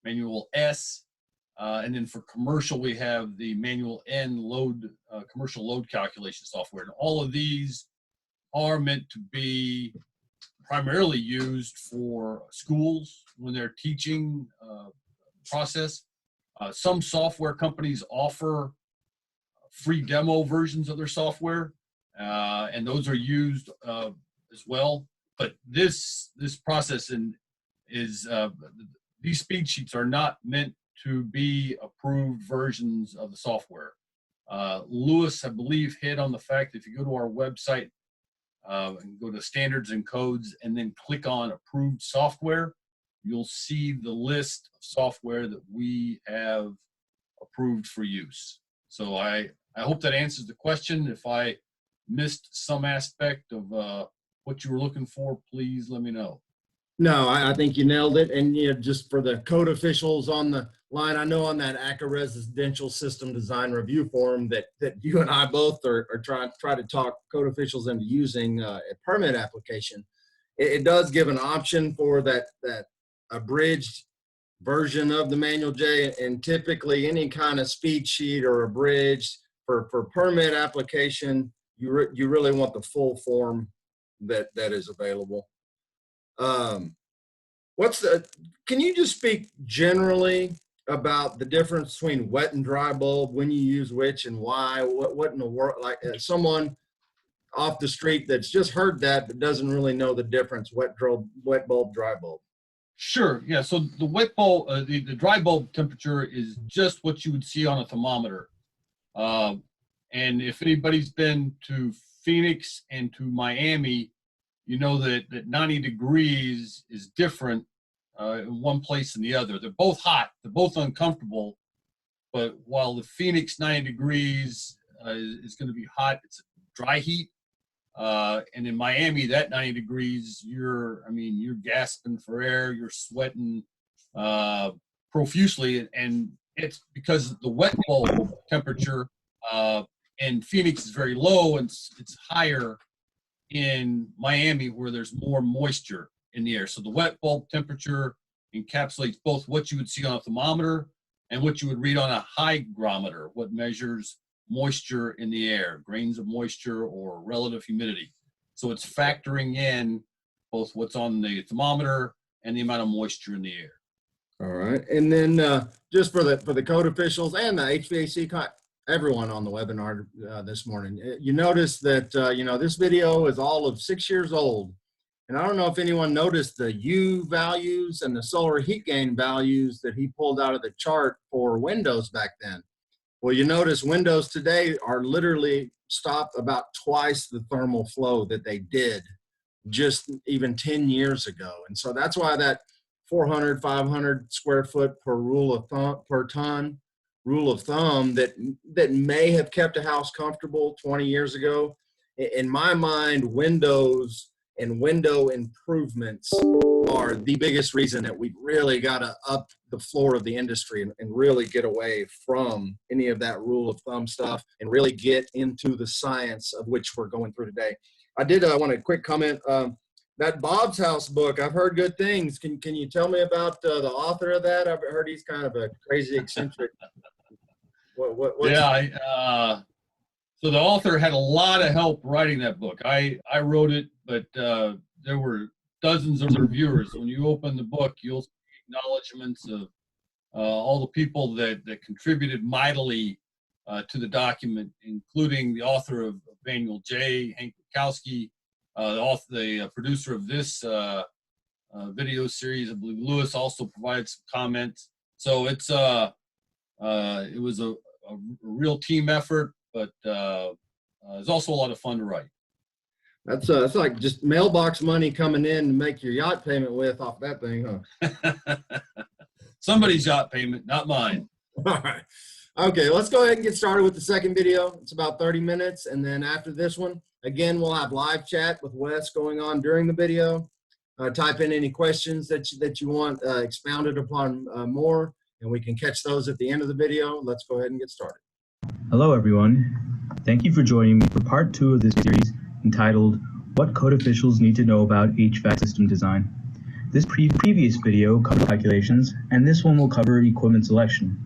Manual S, and then for commercial, we have the Manual N commercial load calculation software. And all of these are meant to be primarily used for schools when they're teaching process. Some software companies offer free demo versions of their software, and those are used as well. But this process is these speed sheets are not meant to be approved versions of the software. Lewis, I believe, hit on the fact that if you go to our website and go to standards and codes and then click on approved software, you'll see the list of software that we have approved for use. So I hope that answers the question. If I missed some aspect of what you were looking for, please let me know. No, I think you nailed it. And just for the code officials on the line, I know on that Acca residential system design review forum that you and I both are trying to talk code officials into using a permit application. It does give an option for that abridged version of the manual J, and typically any kind of speed sheet or abridged for permit application, you really want the full form that is available. Can you just speak generally about the difference between wet and dry bulb, when you use which and why? What in the world, like someone off the street that's just heard that but doesn't really know the difference, wet bulb, dry bulb? Sure. Yeah. So the wet bulb, the dry bulb temperature is just what you would see on a thermometer. And if anybody's been to Phoenix and to Miami, you know that 90 degrees is different in one place and the other. They're both hot. They're both uncomfortable. But while the Phoenix 90 degrees is going to be hot, it's dry heat. And in Miami, that 90 degrees, you're gasping for air, you're sweating profusely, and it's because the wet bulb temperature in Phoenix is very low, and it's higher in Miami where there's more moisture in the air. So the wet bulb temperature encapsulates both what you would see on a thermometer and what you would read on a hygrometer, what measures moisture in the air, grains of moisture or relative humidity. So it's factoring in both what's on the thermometer and the amount of moisture in the air. All right, and then just for the code officials and the HVAC, everyone on the webinar this morning, you notice that this video is all of 6 years old, and I don't know if anyone noticed the U values and the solar heat gain values that he pulled out of the chart for Windows back then. Well, you notice Windows today are literally stopped about twice the thermal flow that they did just even 10 years ago. And so that's why that 400, 500 square foot per ton rule of thumb that may have kept a house comfortable 20 years ago, in my mind, windows and window improvements are the biggest reason that we've really got to up the floor of the industry and really get away from any of that rule of thumb stuff and really get into the science of which we're going through today. I did want a quick comment. That Bob's House book, I've heard good things. Can you tell me about the author of that? I've heard he's kind of a crazy eccentric. So the author had a lot of help writing that book. I wrote it, but there were dozens of reviewers. When you open the book, you'll see acknowledgments of all the people that contributed mightily to the document, including the author of Manual J, Hank Bukowski, the producer of this video series, I believe Lewis, also provided some comments. So it was a real team effort, but it's also a lot of fun to write. That's like just mailbox money coming in to make your yacht payment with off that thing, huh? Somebody's yacht payment, not mine. All right. Okay, let's go ahead and get started with the second video. It's about 30 minutes, and then after this one, again, we'll have live chat with Wes going on during the video. Type in any questions that you want expounded upon more, and we can catch those at the end of the video. Let's go ahead and get started. Hello, everyone. Thank you for joining me for part 2 of this series entitled What Code Officials Need to Know About HVAC System Design. This previous video covered calculations, and this one will cover equipment selection.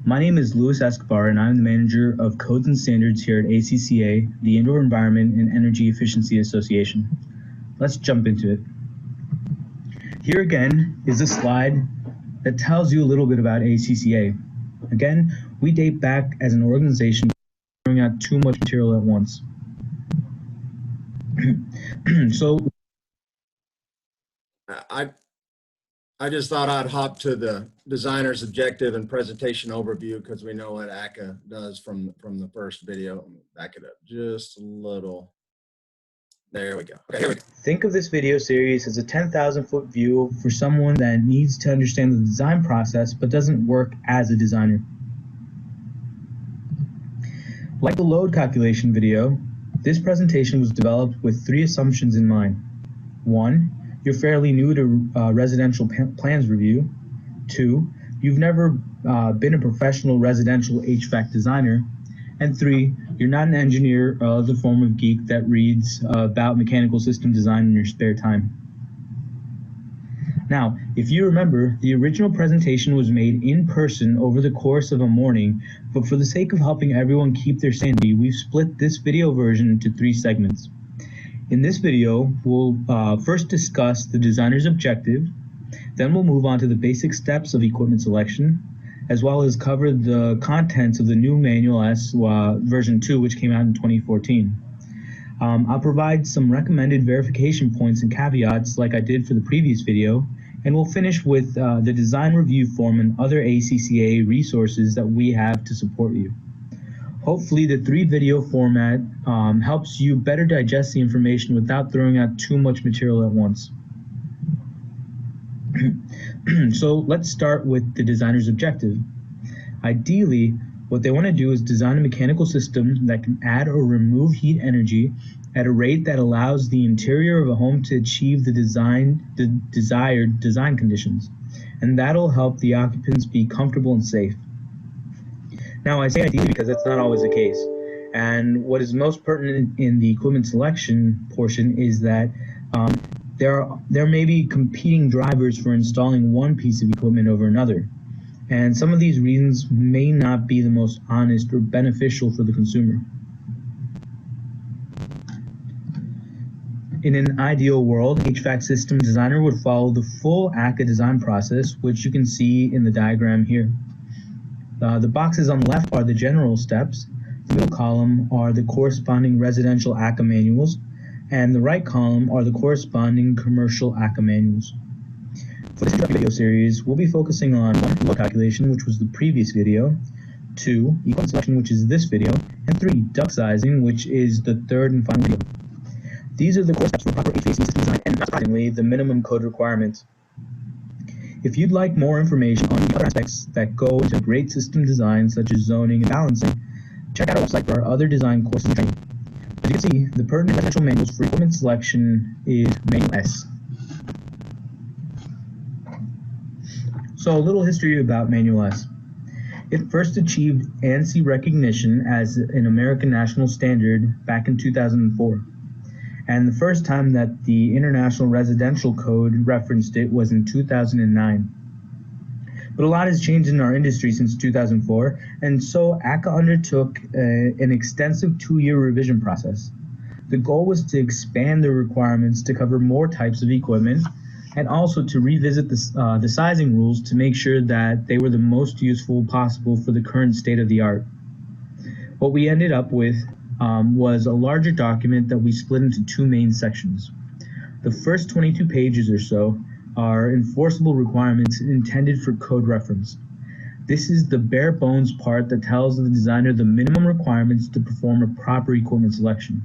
My name is Louis Escobar, and I'm the manager of Codes and Standards here at ACCA, the Indoor Environment and Energy Efficiency Association. Let's jump into it. Here again is a slide that tells you a little bit about ACCA. Again, we date back as an organization throwing out too much material at once. So I just thought I'd hop to the designer's objective and presentation overview because we know what Akha does from the first video. Back it up just a little. There we go. Okay, here we go. Think of this video series as a 10,000-foot view for someone that needs to understand the design process but doesn't work as a designer. Like the load calculation video, this presentation was developed with 3 assumptions in mind. 1, you're fairly new to residential plans review. 2, you've never been a professional residential HVAC designer. And 3, you're not an engineer or other form of geek that reads about mechanical system design in your spare time. Now, if you remember, the original presentation was made in person over the course of a morning, but for the sake of helping everyone keep their sanity, we've split this video version into 3 segments. In this video, we'll first discuss the designer's objective, then we'll move on to the basic steps of equipment selection, as well as cover the contents of the new Manual S version 2, which came out in 2014. I'll provide some recommended verification points and caveats like I did for the previous video, and we'll finish with the design review form and other ACCA resources that we have to support you. Hopefully the 3 video format helps you better digest the information without throwing out too much material at once. So let's start with the designer's objective. Ideally, what they want to do is design a mechanical system that can add or remove heat energy at a rate that allows the interior of a home to achieve the desired design conditions, and that'll help the occupants be comfortable and safe. Now, I say ideally because that's not always the case, and what is most pertinent in the equipment selection portion is that there may be competing drivers for installing one piece of equipment over another, and some of these reasons may not be the most honest or beneficial for the consumer. In an ideal world, HVAC system designer would follow the full Acca design process, which you can see in the diagram here. The boxes on the left are the general steps, the middle column are the corresponding residential Acca manuals, and the right column are the corresponding commercial Acca manuals. For this video series, we'll be focusing on 1, load calculation, which was the previous video, 2, equipment selection, which is this video, and 3, duct sizing, which is the 3rd and final video. These are the core steps for proper HVAC system design and, not surprisingly, the minimum code requirements. If you'd like more information on the other aspects that go into great system design, such as zoning and balancing, check out our website for our other design courses and training. As you can see, the pertinent residential manuals for equipment selection is Manual S. So a little history about Manual S. It first achieved Ansi recognition as an American national standard back in 2004. And the first time that the International Residential Code referenced it was in 2009. But a lot has changed in our industry since 2004, and so Akha undertook an extensive 2-year revision process. The goal was to expand the requirements to cover more types of equipment, and also to revisit the sizing rules to make sure that they were the most useful possible for the current state of the art. What we ended up with was a larger document that we split into 2 main sections. The first 22 pages or so are enforceable requirements intended for code reference. This is the bare bones part that tells the designer the minimum requirements to perform a proper equipment selection.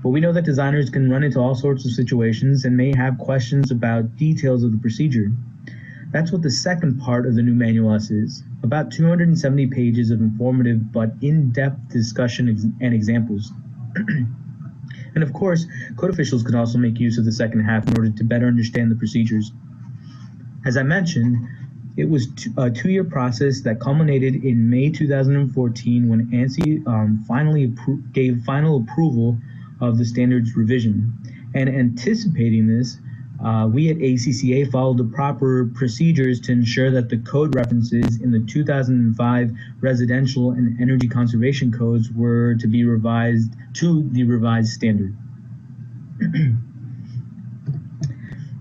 But we know that designers can run into all sorts of situations and may have questions about details of the procedure. That's what the second part of the new Manual S is, about 270 pages of informative but in-depth discussion and examples. And of course, code officials can also make use of the second half in order to better understand the procedures. As I mentioned, it was a 2-year process that culminated in May 2014 when Ansi finally gave final approval of the standards revision. And anticipating this, we at ACCA followed the proper procedures to ensure that the code references in the 2005 residential and energy conservation codes were to be revised to the revised standard.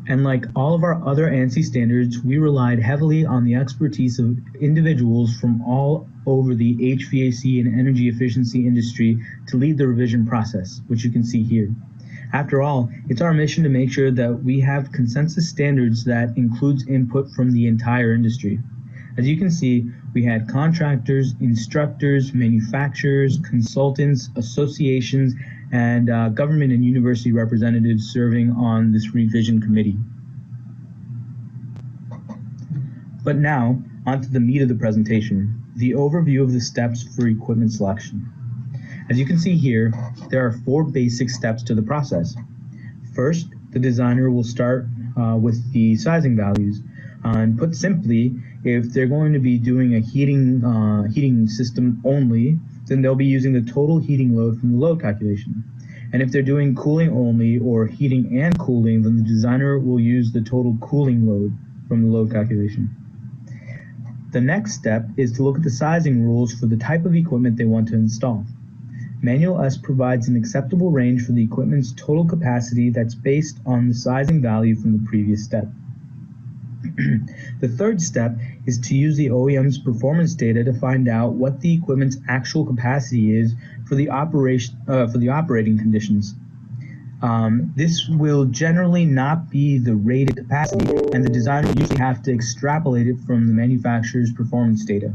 And like all of our other ANSI standards, we relied heavily on the expertise of individuals from all over the HVAC and energy efficiency industry to lead the revision process, which you can see here. After all, it's our mission to make sure that we have consensus standards that includes input from the entire industry. As you can see, we had contractors, instructors, manufacturers, consultants, associations, and government and university representatives serving on this revision committee. But now, onto the meat of the presentation, the overview of the steps for equipment selection. As you can see here, there are 4 basic steps to the process. First, the designer will start with the sizing values. And put simply, If they're going to be doing a heating system only, then they'll be using the total heating load from the load calculation. And if they're doing cooling only or heating and cooling, then the designer will use the total cooling load from the load calculation. The next step is to look at the sizing rules for the type of equipment they want to install. Manual S provides an acceptable range for the equipment's total capacity that's based on the sizing value from the previous step. The third step is to use the OEM's performance data to find out what the equipment's actual capacity is for the operating conditions. This will generally not be the rated capacity, and the designer will usually have to extrapolate it from the manufacturer's performance data.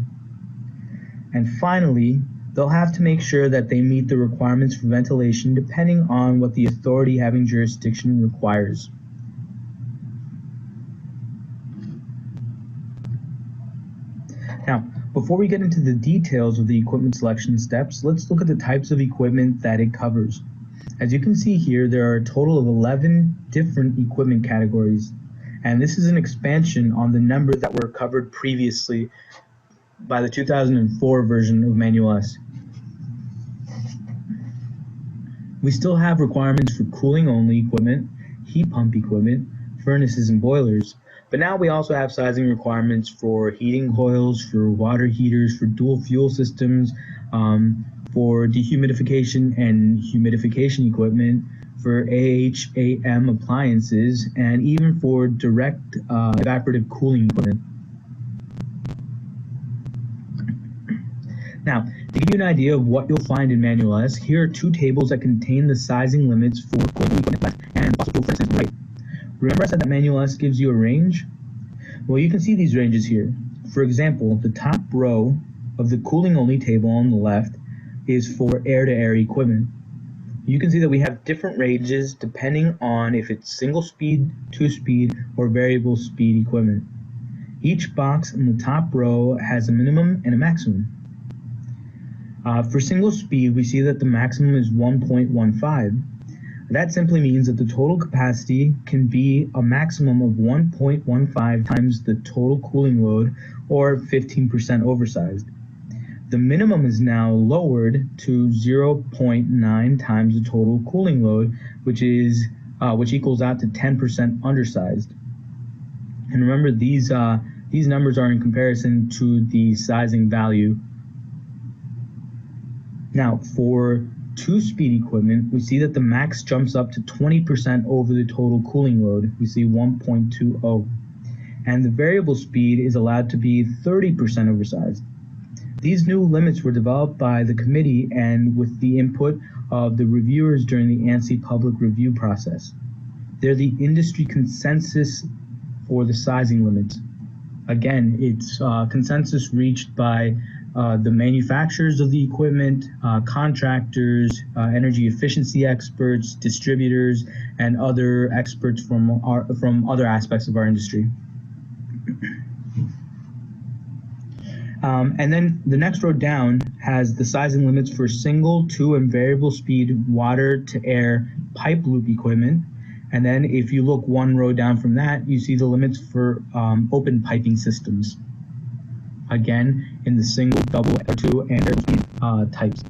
And finally, they'll have to make sure that they meet the requirements for ventilation depending on what the authority having jurisdiction requires. Now, before we get into the details of the equipment selection steps, let's look at the types of equipment that it covers. As you can see here, there are a total of 11 different equipment categories, and this is an expansion on the number that were covered previously by the 2004 version of Manual S. We still have requirements for cooling only equipment, heat pump equipment, furnaces and boilers, but now we also have sizing requirements for heating coils, for water heaters, for dual fuel systems, for dehumidification and humidification equipment, for AHAM appliances, and even for direct evaporative cooling equipment. Now, to give you an idea of what you'll find in Manual S, here are two tables that contain the sizing limits for cooling equipment left and fossil fuel furnaces right. Remember I said that Manual S gives you a range? Well, you can see these ranges here. For example, the top row of the cooling only table on the left is for air-to-air equipment. You can see that we have different ranges depending on if it's single speed, two-speed, or variable speed equipment. Each box in the top row has a minimum and a maximum. For single speed, we see that the maximum is 1.15. That simply means that the total capacity can be a maximum of 1.15 times the total cooling load, or 15% oversized. The minimum is now lowered to 0.9 times the total cooling load, which equals out to 10% undersized. And remember, these numbers are in comparison to the sizing value. Now, for two-speed equipment, we see that the max jumps up to 20% over the total cooling load. We see 1.20. And the variable speed is allowed to be 30% oversized. These new limits were developed by the committee and with the input of the reviewers during the Ansi public review process. They're the industry consensus for the sizing limits. Again, it's consensus reached by the manufacturers of the equipment, contractors, energy efficiency experts, distributors, and other experts from other aspects of our industry. And then the next row down has the sizing limits for single, two, and variable speed water-to-air pipe loop equipment. And then if you look one row down from that, you see the limits for open piping systems. Again, in the single, double, two, and variable speed types.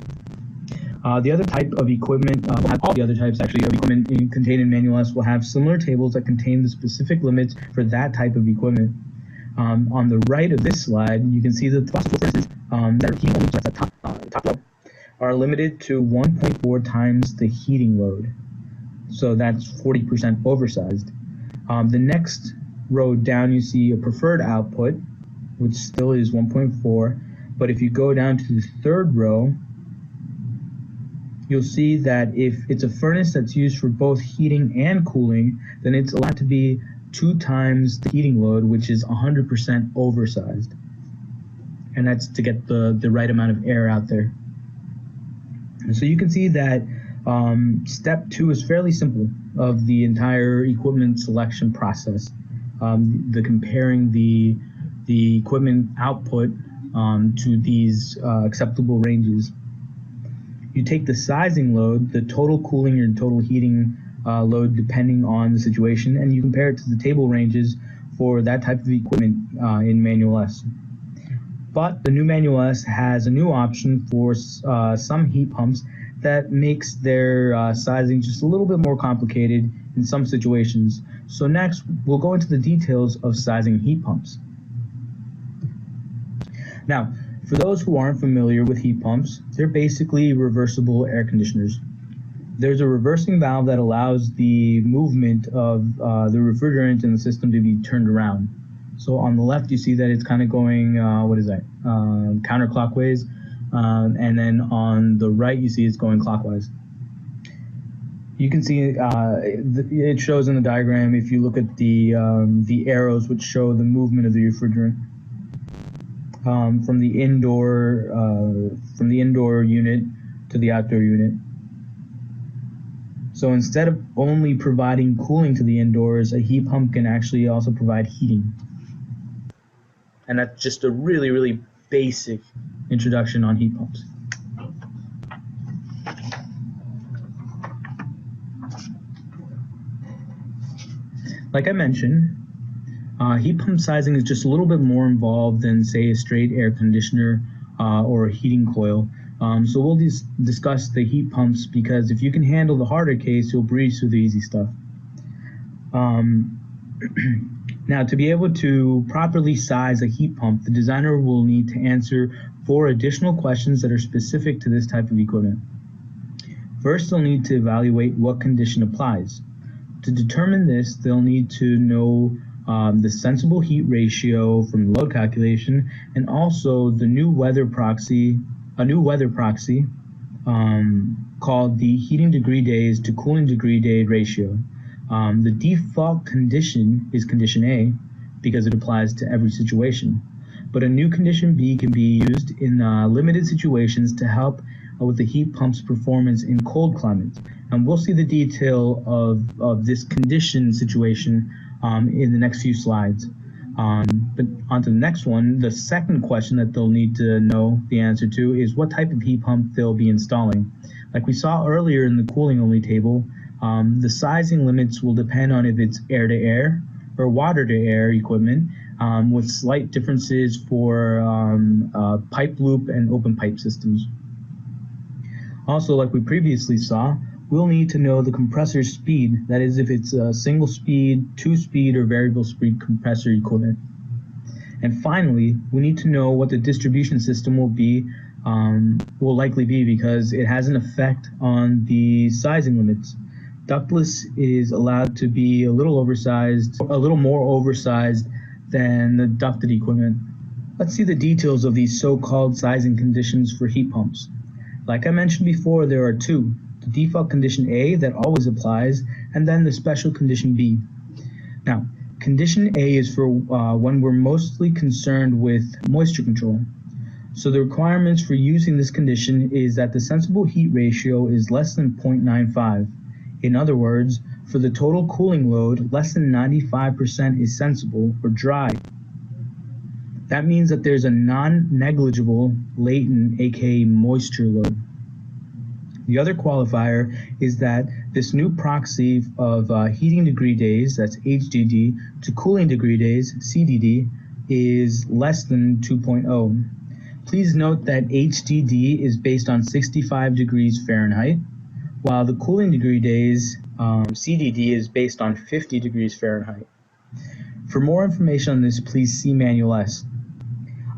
The other type of equipment, all the other types actually of equipment contained in Manual S will have similar tables that contain the specific limits for that type of equipment. On the right of this slide, you can see that the fossil fuel furnaces that are heating only, that's at top level, are limited to 1.4 times the heating load. So that's 40% oversized. The next row down, you see a preferred output, which still is 1.4. But if you go down to the third row, you'll see that if it's a furnace that's used for both heating and cooling, then it's allowed to be 2 times the heating load, which is 100% oversized. And that's to get the right amount of air out there. And so you can see that step 2 is fairly simple of the entire equipment selection process. The comparing the equipment output to these acceptable ranges. You take the sizing load, the total cooling and total heating load depending on the situation, and you compare it to the table ranges for that type of equipment in Manual S. But the new Manual S has a new option for some heat pumps that makes their sizing just a little bit more complicated in some situations. So next, we'll go into the details of sizing heat pumps. Now, for those who aren't familiar with heat pumps, they're basically reversible air conditioners. There's a reversing valve that allows the movement of the refrigerant in the system to be turned around. So on the left, you see that it's kind of going, counterclockwise. And then on the right, you see it's going clockwise. You can see it shows in the diagram if you look at the arrows which show the movement of the refrigerant from the indoor unit to the outdoor unit. So instead of only providing cooling to the indoors, a heat pump can actually also provide heating. And that's just a really, really basic introduction on heat pumps. Like I mentioned, heat pump sizing is just a little bit more involved than, say, a straight air conditioner or a heating coil. So we'll discuss the heat pumps because if you can handle the harder case, you'll breeze through the easy stuff. Now, to be able to properly size a heat pump, the designer will need to answer 4 additional questions that are specific to this type of equipment. First, they'll need to evaluate what condition applies. To determine this, they'll need to know the sensible heat ratio from the load calculation, and also the new weather proxy, called the heating degree days to cooling degree day ratio. The default condition is condition A because it applies to every situation, but a new condition B can be used in limited situations to help with the heat pump's performance in cold climates. And we'll see the detail of this condition situation in the next few slides. But on to the next one, the second question that they'll need to know the answer to is what type of heat pump they'll be installing. Like we saw earlier in the cooling only table, the sizing limits will depend on if it's air-to-air or water-to-air equipment, with slight differences for pipe loop and open pipe systems. Also, like we previously saw, we'll need to know the compressor speed, that is if it's a single speed, 2-speed, or variable speed compressor equipment. And finally, we need to know what the distribution system will likely be because it has an effect on the sizing limits. Ductless is allowed to be a little more oversized than the ducted equipment. Let's see the details of these so-called sizing conditions for heat pumps. Like I mentioned before, there are 2. The default condition A that always applies, and then the special condition B. Now, condition A is for when we're mostly concerned with moisture control. So the requirements for using this condition is that the sensible heat ratio is less than 0.95. In other words, for the total cooling load, less than 95% is sensible or dry. That means that there's a non-negligible latent, aka moisture load. The other qualifier is that this new proxy of heating degree days, that's HDD, to cooling degree days, CDD, is less than 2.0. Please note that HDD is based on 65 degrees Fahrenheit, while the cooling degree days, CDD, is based on 50 degrees Fahrenheit. For more information on this, please see Manual S.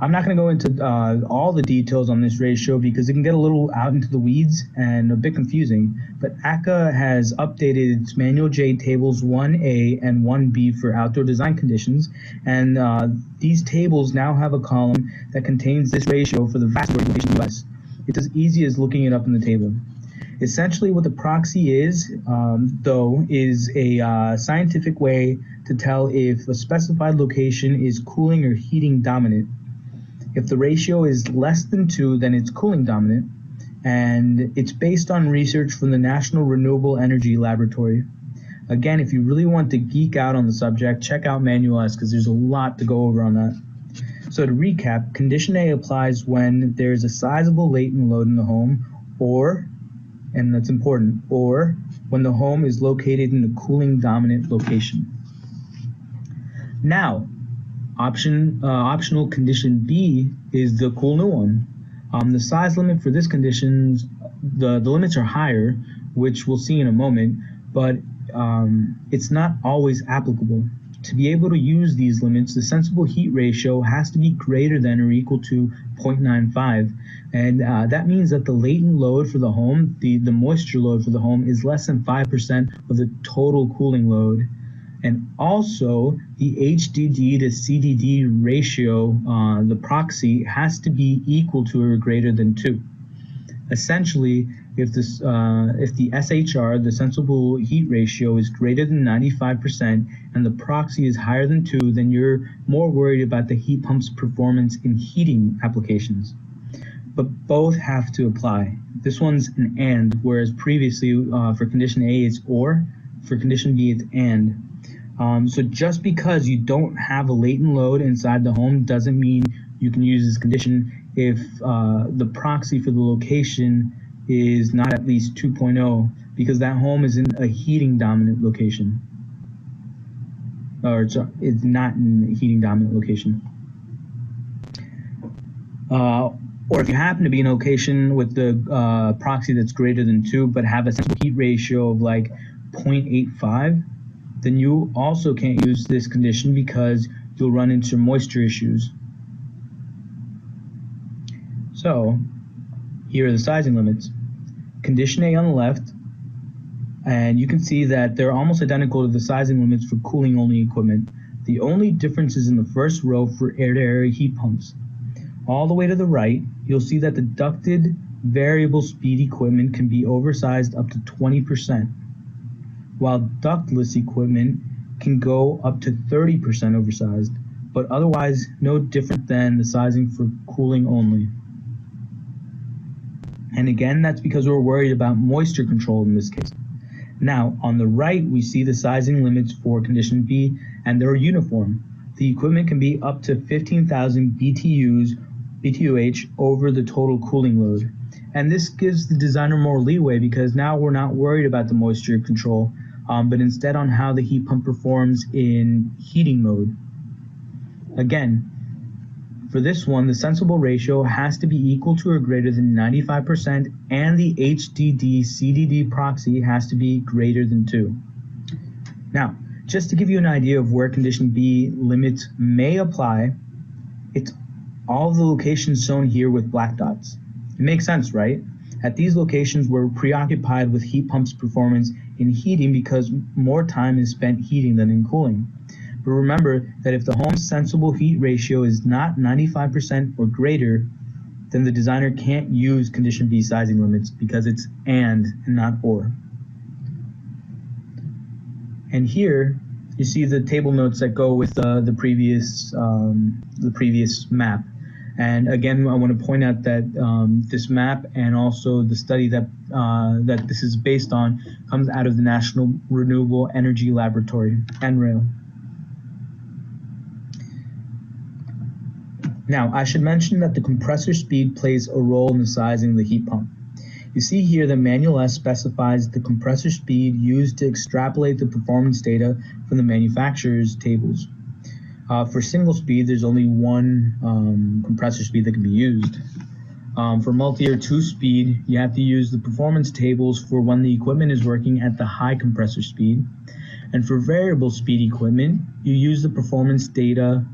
I'm not going to go into all the details on this ratio because it can get a little out into the weeds and a bit confusing, but Akha has updated its Manual J tables 1A and 1B for outdoor design conditions, and these tables now have a column that contains this ratio for the vast majority of the US. It's as easy as looking it up in the table. Essentially what the proxy is, though, is a scientific way to tell if a specified location is cooling or heating dominant. If the ratio is less than 2, then it's cooling dominant, and it's based on research from the National Renewable Energy Laboratory. Again, if you really want to geek out on the subject, check out Manual S because there's a lot to go over on that. So to recap, condition A applies when there's a sizable latent load in the home, or, and that's important, or when the home is located in a cooling dominant location. Now, optional condition B is the cool new one. The size limit for this condition, the limits are higher, which we'll see in a moment, but it's not always applicable. To be able to use these limits, the sensible heat ratio has to be greater than or equal to 0.95, and that means that the latent load for the home, the moisture load for the home, is less than 5% of the total cooling load. And also, the HDD to CDD ratio, the proxy, has to be equal to or greater than 2. Essentially, if the SHR, the sensible heat ratio, is greater than 95% and the proxy is higher than 2, then you're more worried about the heat pump's performance in heating applications. But both have to apply. This one's an AND, whereas previously for condition A it's OR, for condition B it's AND. So just because you don't have a latent load inside the home doesn't mean you can use this condition if the proxy for the location is not at least 2.0, because that home is in a heating dominant location. Or it's not in a heating dominant location. Or if you happen to be in a location with the proxy that's greater than 2 but have a sensible heat ratio of like 0.85, then you also can't use this condition because you'll run into moisture issues. So here are the sizing limits. Condition A on the left, and you can see that they're almost identical to the sizing limits for cooling only equipment. The only difference is in the first row for air-to-air heat pumps. All the way to the right, you'll see that the ducted variable speed equipment can be oversized up to 20%, while ductless equipment can go up to 30% oversized, but otherwise no different than the sizing for cooling only. And again, that's because we're worried about moisture control in this case. Now, on the right, we see the sizing limits for condition B, and they're uniform. The equipment can be up to 15,000 BTUH over the total cooling load. And this gives the designer more leeway because now we're not worried about the moisture control, but instead on how the heat pump performs in heating mode. Again, for this one, the sensible ratio has to be equal to or greater than 95%, and the HDD-CDD proxy has to be greater than 2. Now, just to give you an idea of where condition B limits may apply, it's all of the locations shown here with black dots. It makes sense, right? At these locations, we're preoccupied with heat pump's performance in heating because more time is spent heating than in cooling. But remember that if the home's sensible heat ratio is not 95% or greater, then the designer can't use condition B sizing limits because it's and not or. And here you see the table notes that go with the previous map. And again, I want to point out that this map and also the study that that this is based on comes out of the National Renewable Energy Laboratory, NREL. Now, I should mention that the compressor speed plays a role in the sizing of the heat pump. You see here that Manual S specifies the compressor speed used to extrapolate the performance data from the manufacturer's tables. For single speed, there's only one compressor speed that can be used. For multi or 2-speed, you have to use the performance tables for when the equipment is working at the high compressor speed. And for variable speed equipment, you use the performance data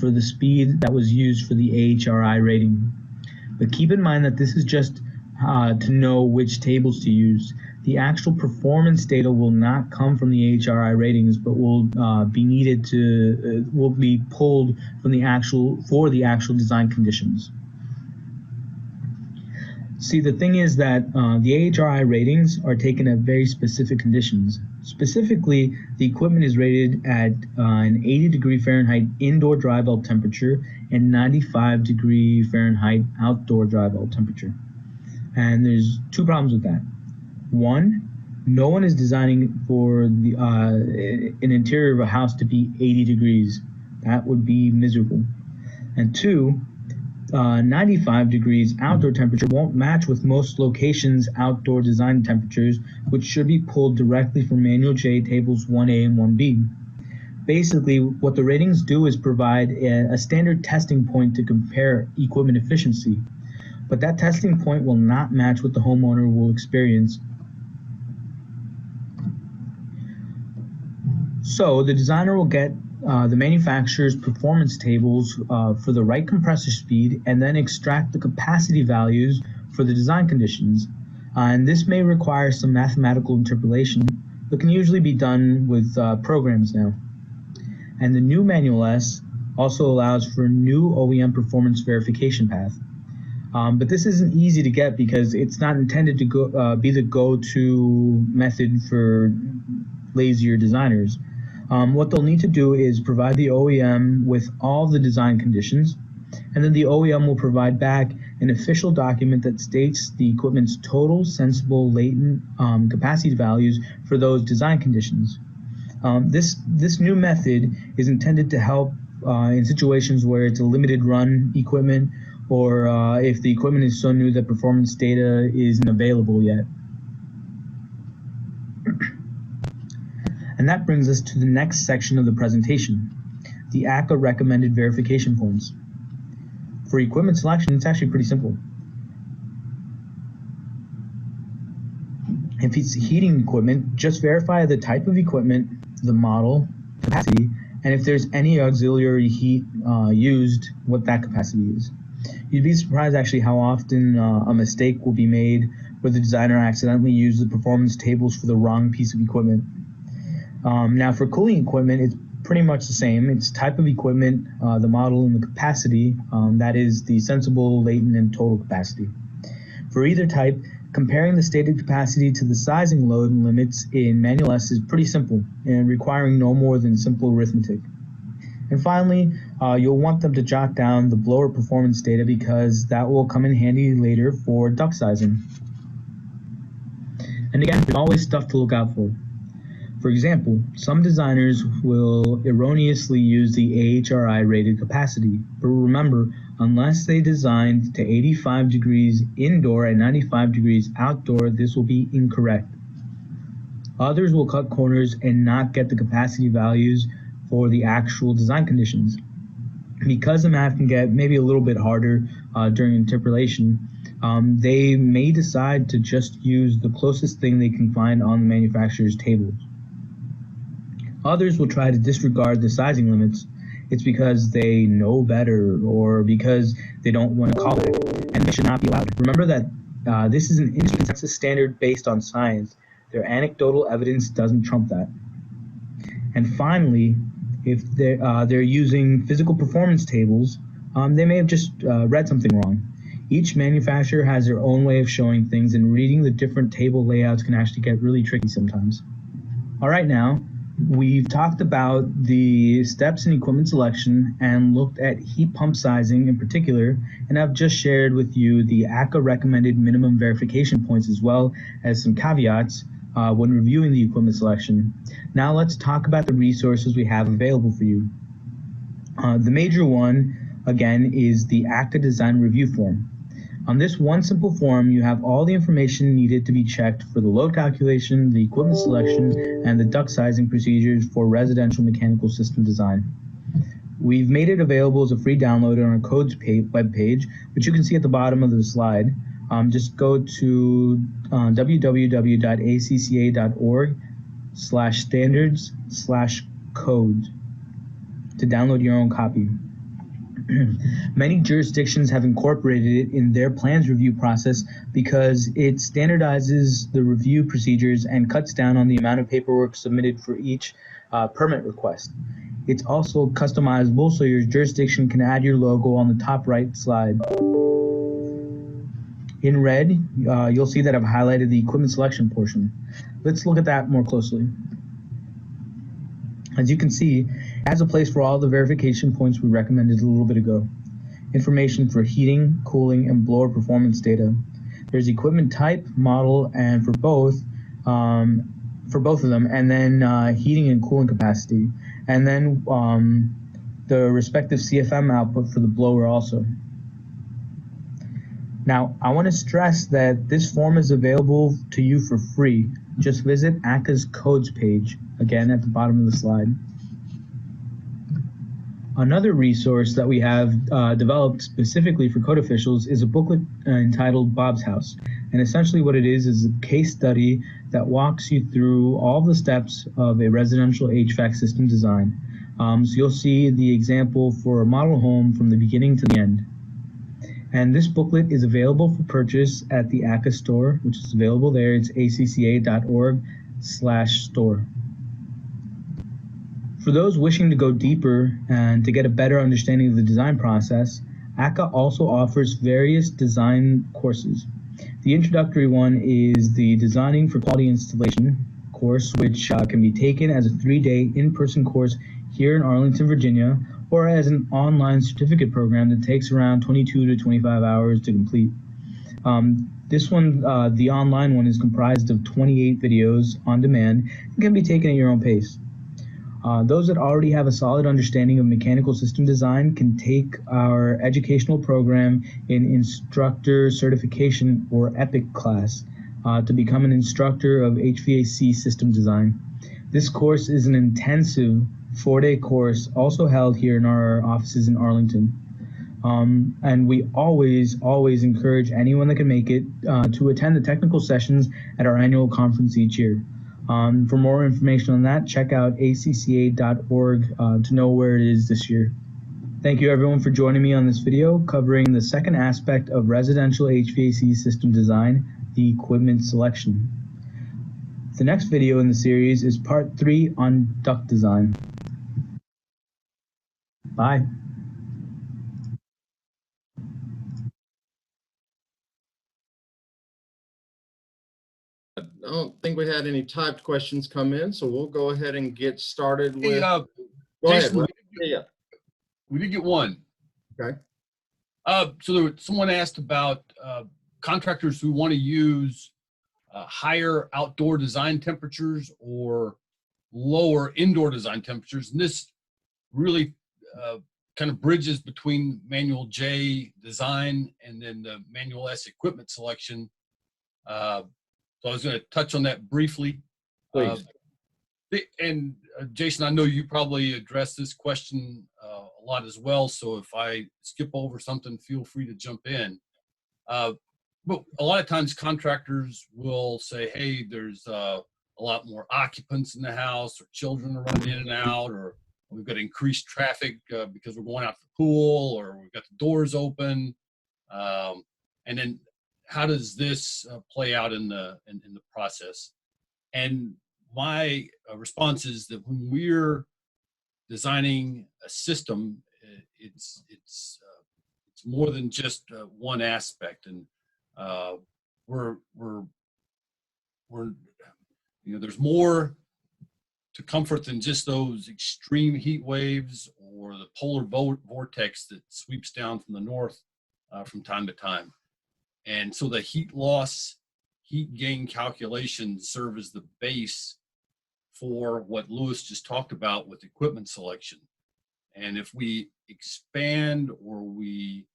for the speed that was used for the AHRI rating. But keep in mind that this is just to know which tables to use. The actual performance data will not come from the AHRI ratings, but will be needed to will be pulled from the actual design conditions. See, the thing is that the AHRI ratings are taken at very specific conditions. Specifically, the equipment is rated at an 80-degree Fahrenheit indoor dry bulb temperature and 95-degree Fahrenheit outdoor dry bulb temperature. And there's two problems with that. One, no one is designing for the an interior of a house to be 80 degrees. That would be miserable. And two, 95 degrees outdoor temperature won't match with most locations' outdoor design temperatures, which should be pulled directly from Manual J tables 1A and 1B. Basically, what the ratings do is provide a standard testing point to compare equipment efficiency, but that testing point will not match what the homeowner will experience. So the designer will get the manufacturer's performance tables for the right compressor speed and then extract the capacity values for the design conditions. And this may require some mathematical interpolation, but can usually be done with programs now. And the new Manual S also allows for a new OEM performance verification path. But this isn't easy to get because it's not intended to be the go-to method for lazier designers. What they'll need to do is provide the OEM with all the design conditions, and then the OEM will provide back an official document that states the equipment's total sensible latent capacity values for those design conditions. This new method is intended to help in situations where it's a limited run equipment, or if the equipment is so new that performance data isn't available yet. And that brings us to the next section of the presentation, the Akha recommended verification points. For equipment selection, it's actually pretty simple. If it's heating equipment, just verify the type of equipment, the model, capacity, and if there's any auxiliary heat used, what that capacity is. You'd be surprised actually how often a mistake will be made where the designer accidentally used the performance tables for the wrong piece of equipment. Now for cooling equipment, it's pretty much the same. It's type of equipment, the model, and the capacity, that is the sensible, latent, and total capacity. For either type, comparing the stated capacity to the sizing load and limits in Manual S is pretty simple and requiring no more than simple arithmetic. And finally, you'll want them to jot down the blower performance data because that will come in handy later for duct sizing. And again, there's always stuff to look out for. For example, some designers will erroneously use the AHRI rated capacity, but remember, unless they designed to 85 degrees indoor and 95 degrees outdoor, this will be incorrect. Others will cut corners and not get the capacity values for the actual design conditions. Because the math can get maybe a little bit harder during interpolation, they may decide to just use the closest thing they can find on the manufacturer's tables. Others will try to disregard the sizing limits. It's because they know better or because they don't want to call it, and they should not be allowed. Remember that this is an industry consensus standard based on science. Their anecdotal evidence doesn't trump that. And finally, if they're using physical performance tables, they may have just read something wrong. Each manufacturer has their own way of showing things, and reading the different table layouts can actually get really tricky sometimes. All right, now, we've talked about the steps in equipment selection and looked at heat pump sizing in particular, and I've just shared with you the Akha recommended minimum verification points as well as some caveats when reviewing the equipment selection. Now let's talk about the resources we have available for you. The major one, again, is the Akha Design Review Form. On this one simple form, you have all the information needed to be checked for the load calculation, the equipment selection, and the duct sizing procedures for residential mechanical system design. We've made it available as a free download on our codes webpage, which you can see at the bottom of the slide. Just go to www.acca.org/standards/code to download your own copy. Many jurisdictions have incorporated it in their plans review process because it standardizes the review procedures and cuts down on the amount of paperwork submitted for each permit request. It's also customizable, so your jurisdiction can add your logo on the top right slide. In red, you'll see that I've highlighted the equipment selection portion. Let's look at that more closely. As you can see, it has a place for all the verification points we recommended a little bit ago. Information for heating, cooling, and blower performance data. There's equipment type, model, and for both of them, and then heating and cooling capacity, and then the respective CFM output for the blower also. Now, I want to stress that this form is available to you for free. Just visit Akha's codes page, again at the bottom of the slide. Another resource that we have developed specifically for code officials is a booklet entitled Bob's House. And essentially what it is a case study that walks you through all the steps of a residential HVAC system design. So you'll see the example for a model home from the beginning to the end. And this booklet is available for purchase at the Acca store, which is available there. It's acca.org/store. For those wishing to go deeper and to get a better understanding of the design process, Akha also offers various design courses. The introductory one is the Designing for Quality Installation course, which can be taken as a 3-day in-person course here in Arlington, Virginia, or as an online certificate program that takes around 22 to 25 hours to complete. This one, the online one, is comprised of 28 videos on demand and can be taken at your own pace. Those that already have a solid understanding of mechanical system design can take our educational program in Instructor Certification or EPIC class to become an instructor of HVAC system design. This course is an intensive 4-day course also held here in our offices in Arlington. And we always encourage anyone that can make it to attend the technical sessions at our annual conference each year. For more information on that, check out acca.org to know where it is this year. Thank you everyone for joining me on this video covering the second aspect of residential HVAC system design, the equipment selection. The next video in the series is part 3 on duct design. Bye. I don't think we had any typed questions come in, so we'll go ahead and get started with. Hey, go Jason, ahead. we did get one. Okay. So someone asked about contractors who want to use higher outdoor design temperatures or lower indoor design temperatures. And this really kind of bridges between Manual J design and then the Manual S equipment selection. So I was going to touch on that briefly. Please. And Jason, I know you probably addressed this question a lot as well. So if I skip over something, feel free to jump in. But a lot of times contractors will say, hey, there's a lot more occupants in the house, or children are running in and out, or we've got increased traffic because we're going out to the pool, or we've got the doors open. And then how does this play out in the process? And my response is that when we're designing a system, it's more than just one aspect, and we're there's more to comfort than just those extreme heat waves or the polar vortex that sweeps down from the north from time to time. And so the heat loss, heat gain calculations serve as the base for what Lewis just talked about with equipment selection. And if we expand or we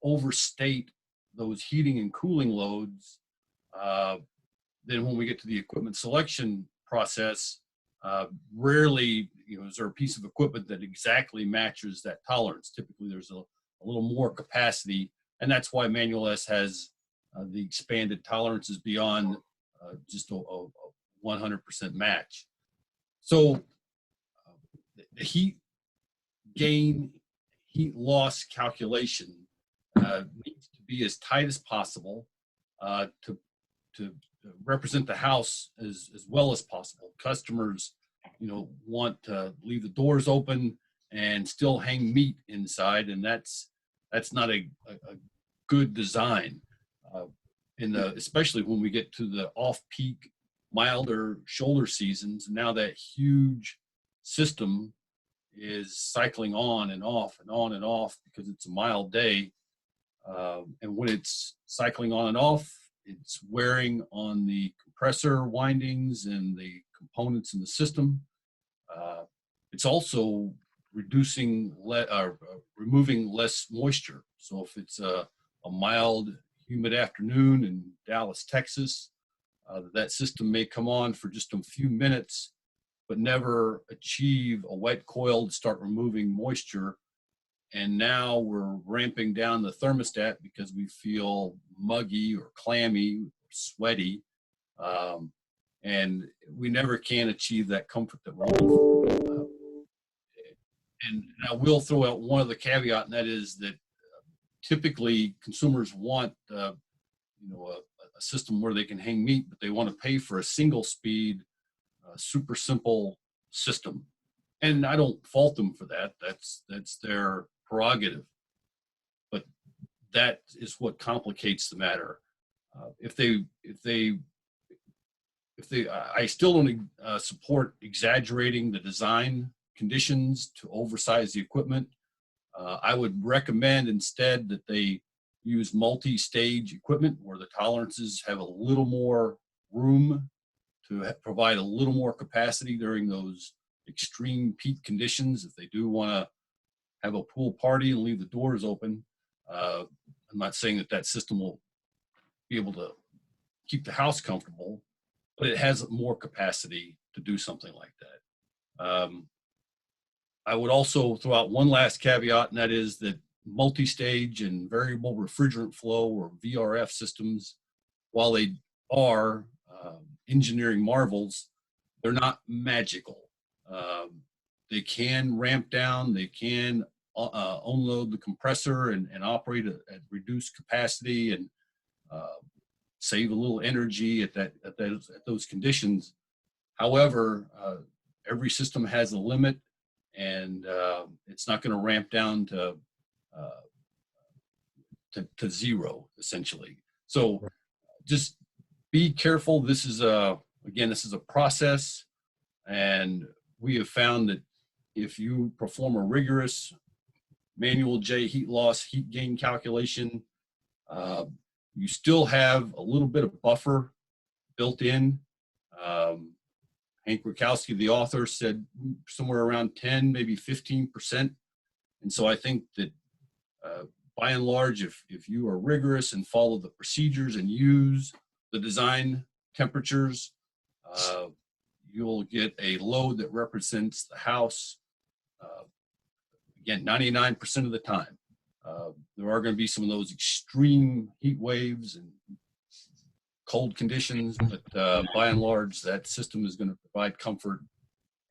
overstate those heating and cooling loads, then when we get to the equipment selection process, rarely is there a piece of equipment that exactly matches that tolerance. Typically there's a little more capacity, and that's why Manual S has the expanded tolerances beyond just a 100% match. So the heat gain, heat loss calculation needs to be as tight as possible to represent the house as well as possible. Customers, want to leave the doors open and still hang meat inside, and that's not a good design. Especially when we get to the off-peak, milder shoulder seasons. Now that huge system is cycling on and off and on and off because it's a mild day. And when it's cycling on and off, it's wearing on the compressor windings and the components in the system. It's also removing less moisture. So if it's a mild, humid afternoon in Dallas, Texas, that system may come on for just a few minutes, but never achieve a wet coil to start removing moisture. And now we're ramping down the thermostat because we feel muggy or clammy, sweaty, and we never can achieve that comfort that we're looking for. And I will throw out one other caveat, and that is that typically consumers want a system where they can hang meat, but they want to pay for a single speed, super simple system. And I don't fault them for that. That's their prerogative. But that is what complicates the matter. I still don't support exaggerating the design conditions to oversize the equipment. I would recommend instead that they use multi-stage equipment where the tolerances have a little more room to provide a little more capacity during those extreme peak conditions. If they do want to have a pool party and leave the doors open, I'm not saying that that system will be able to keep the house comfortable, but it has more capacity to do something like that. I would also throw out one last caveat, and that is that multi-stage and variable refrigerant flow, or VRF systems, while they are engineering marvels, they're not magical. They can ramp down, they can unload the compressor and operate at reduced capacity and save a little energy at those conditions. However, every system has a limit, and it's not going to ramp down to zero, essentially. So just be careful. This is again, this is a process, and we have found that if you perform a rigorous manual J heat loss, heat gain calculation, you still have a little bit of buffer built in. Hank Rakowski, the author, said somewhere around 10, maybe 15%. And so I think that by and large, if you are rigorous and follow the procedures and use the design temperatures, you'll get a load that represents the house, again, 99% of the time. There are going to be some of those extreme heat waves and cold conditions, but by and large, that system is going to provide comfort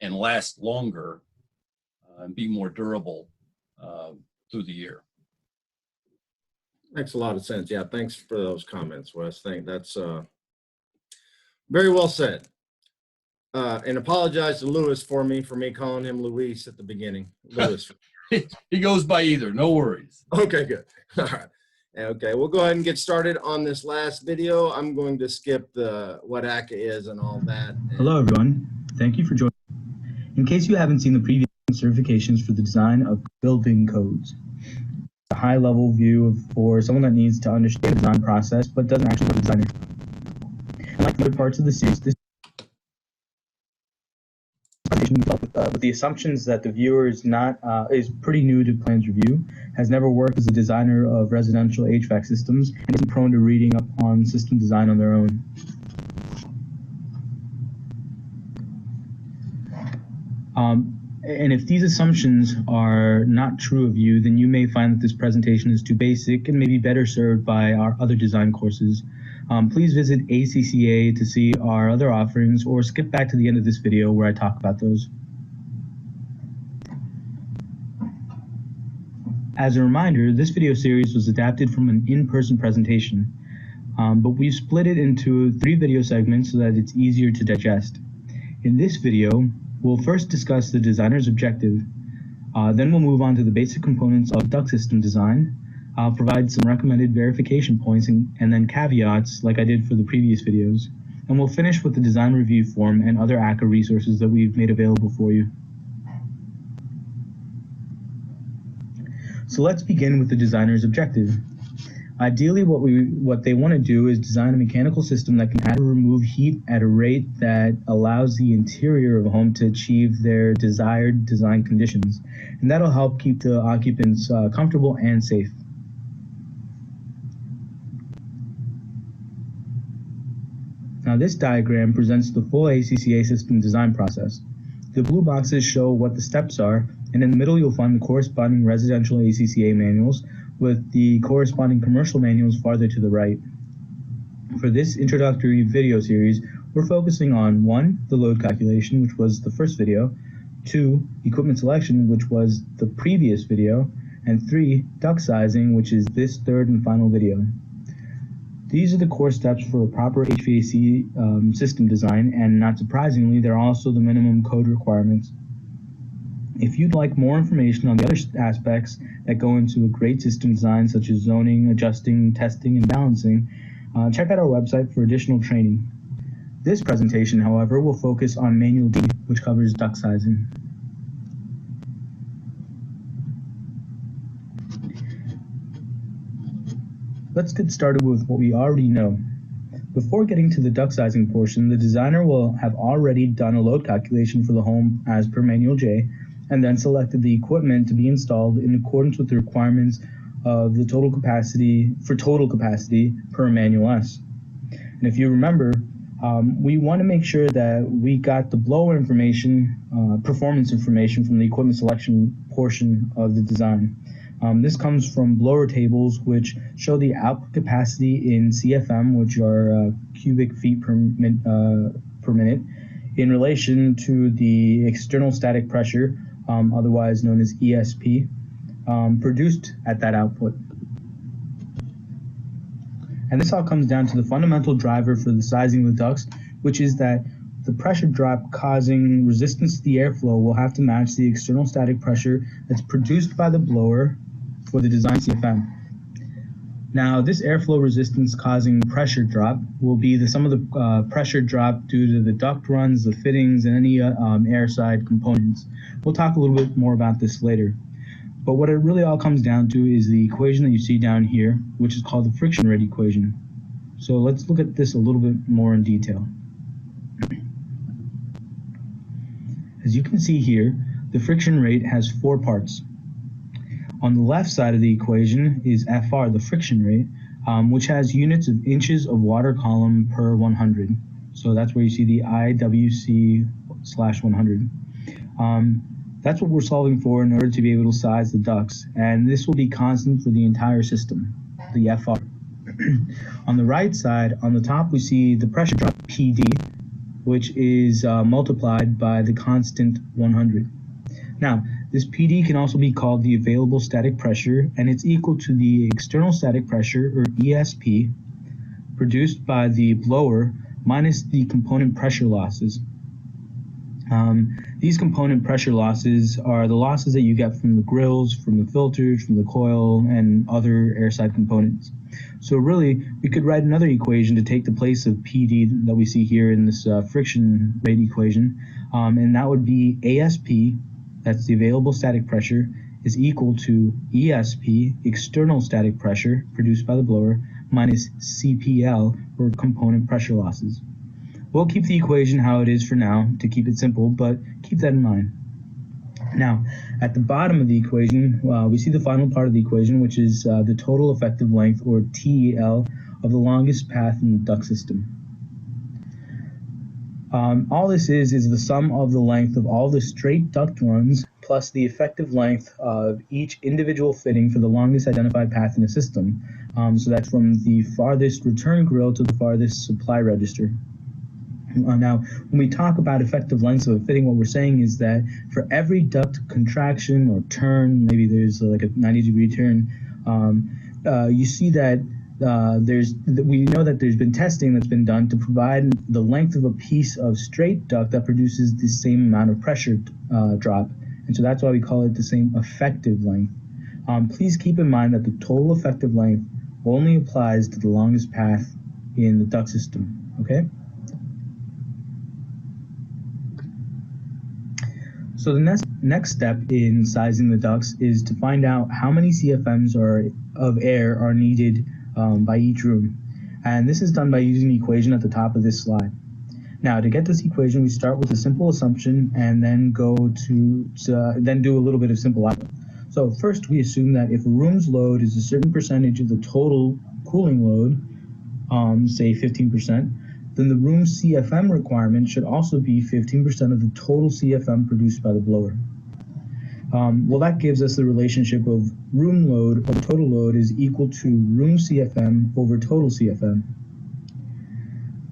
and last longer and be more durable through the year. Makes a lot of sense. Yeah, thanks for those comments, Wes. I think that's very well said. And apologize to Lewis for me calling him Luis at the beginning. Lewis. He goes by either, no worries. Okay, good. All right. Okay, we'll go ahead and get started on this last video. I'm going to skip what Akha is and all that. Hello, everyone. Thank you for joining. In case you haven't seen the previous certifications for the design of building codes, a high-level view for someone that needs to understand the design process but doesn't actually know the designer. Like the other parts of the series, this with the assumptions that the viewer is pretty new to plans review, has never worked as a designer of residential HVAC systems, and isn't prone to reading up on system design on their own. And if these assumptions are not true of you, then you may find that this presentation is too basic and may be better served by our other design courses. Please visit ACCA to see our other offerings, or skip back to the end of this video where I talk about those. As a reminder, this video series was adapted from an in-person presentation, but we've split it into 3 video segments so that it's easier to digest. In this video, we'll first discuss the designer's objective, then we'll move on to the basic components of duct system design. I'll provide some recommended verification points and then caveats like I did for the previous videos. And we'll finish with the design review form and other Akha resources that we've made available for you. So let's begin with the designer's objective. Ideally, what they want to do is design a mechanical system that can add or remove heat at a rate that allows the interior of a home to achieve their desired design conditions. And that'll help keep the occupants comfortable and safe. Now this diagram presents the full ACCA system design process. The blue boxes show what the steps are, and in the middle you'll find the corresponding residential ACCA manuals, with the corresponding commercial manuals farther to the right. For this introductory video series, we're focusing on 1. The load calculation, which was the first video, 2. Equipment selection, which was the previous video, and 3. Duct sizing, which is this third and final video. These are the core steps for a proper HVAC system design, and not surprisingly, they're also the minimum code requirements. If you'd like more information on the other aspects that go into a great system design, such as zoning, adjusting, testing, and balancing, check out our website for additional training. This presentation, however, will focus on Manual D, which covers duct sizing. Let's get started with what we already know. Before getting to the duct sizing portion, the designer will have already done a load calculation for the home as per Manual J, and then selected the equipment to be installed in accordance with the requirements of the total capacity per Manual S. And if you remember, we want to make sure that we got the blower information, performance information from the equipment selection portion of the design. This comes from blower tables, which show the output capacity in CFM, which are cubic feet per minute, in relation to the external static pressure, otherwise known as ESP, produced at that output. And this all comes down to the fundamental driver for the sizing of the ducts, which is that the pressure drop causing resistance to the airflow will have to match the external static pressure that's produced by the blower for the design CFM. Now, this airflow resistance causing pressure drop will be the sum of the pressure drop due to the duct runs, the fittings, and any air side components. We'll talk a little bit more about this later. But what it really all comes down to is the equation that you see down here, which is called the friction rate equation. So let's look at this a little bit more in detail. As you can see here, the friction rate has 4 parts. On the left side of the equation is FR, the friction rate, which has units of inches of water column per 100. So that's where you see the IWC/100. That's what we're solving for in order to be able to size the ducts, and this will be constant for the entire system, the FR. On the right side, on the top, we see the pressure drop, PD, which is multiplied by the constant 100. Now, this PD can also be called the available static pressure, and it's equal to the external static pressure, or ESP, produced by the blower minus the component pressure losses. These component pressure losses are the losses that you get from the grills, from the filters, from the coil, and other airside components. So really, we could write another equation to take the place of PD that we see here in this friction rate equation, and that would be ASP, that's the available static pressure, is equal to ESP, external static pressure produced by the blower, minus CPL, or component pressure losses. We'll keep the equation how it is for now to keep it simple, but keep that in mind. Now, at the bottom of the equation, we see the final part of the equation, which is the total effective length, or TEL, of the longest path in the duct system. All this is the sum of the length of all the straight duct runs plus the effective length of each individual fitting for the longest identified path in a system. So that's from the farthest return grill to the farthest supply register. Now, when we talk about effective lengths of a fitting, what we're saying is that for every duct contraction or turn, maybe there's like a 90-degree turn, you see that we know that there's been testing that's been done to provide the length of a piece of straight duct that produces the same amount of pressure drop. And so that's why we call it the same effective length. Please keep in mind that the total effective length only applies to the longest path in the duct system, okay? So the next step in sizing the ducts is to find out how many CFMs of air are needed by each room. And this is done by using the equation at the top of this slide. Now, to get this equation, we start with a simple assumption and then then do a little bit of simple output. So first, we assume that if a room's load is a certain percentage of the total cooling load, say 15%, then the room CFM requirement should also be 15% of the total CFM produced by the blower. Well, that gives us the relationship of room load over total load is equal to room CFM over total CFM.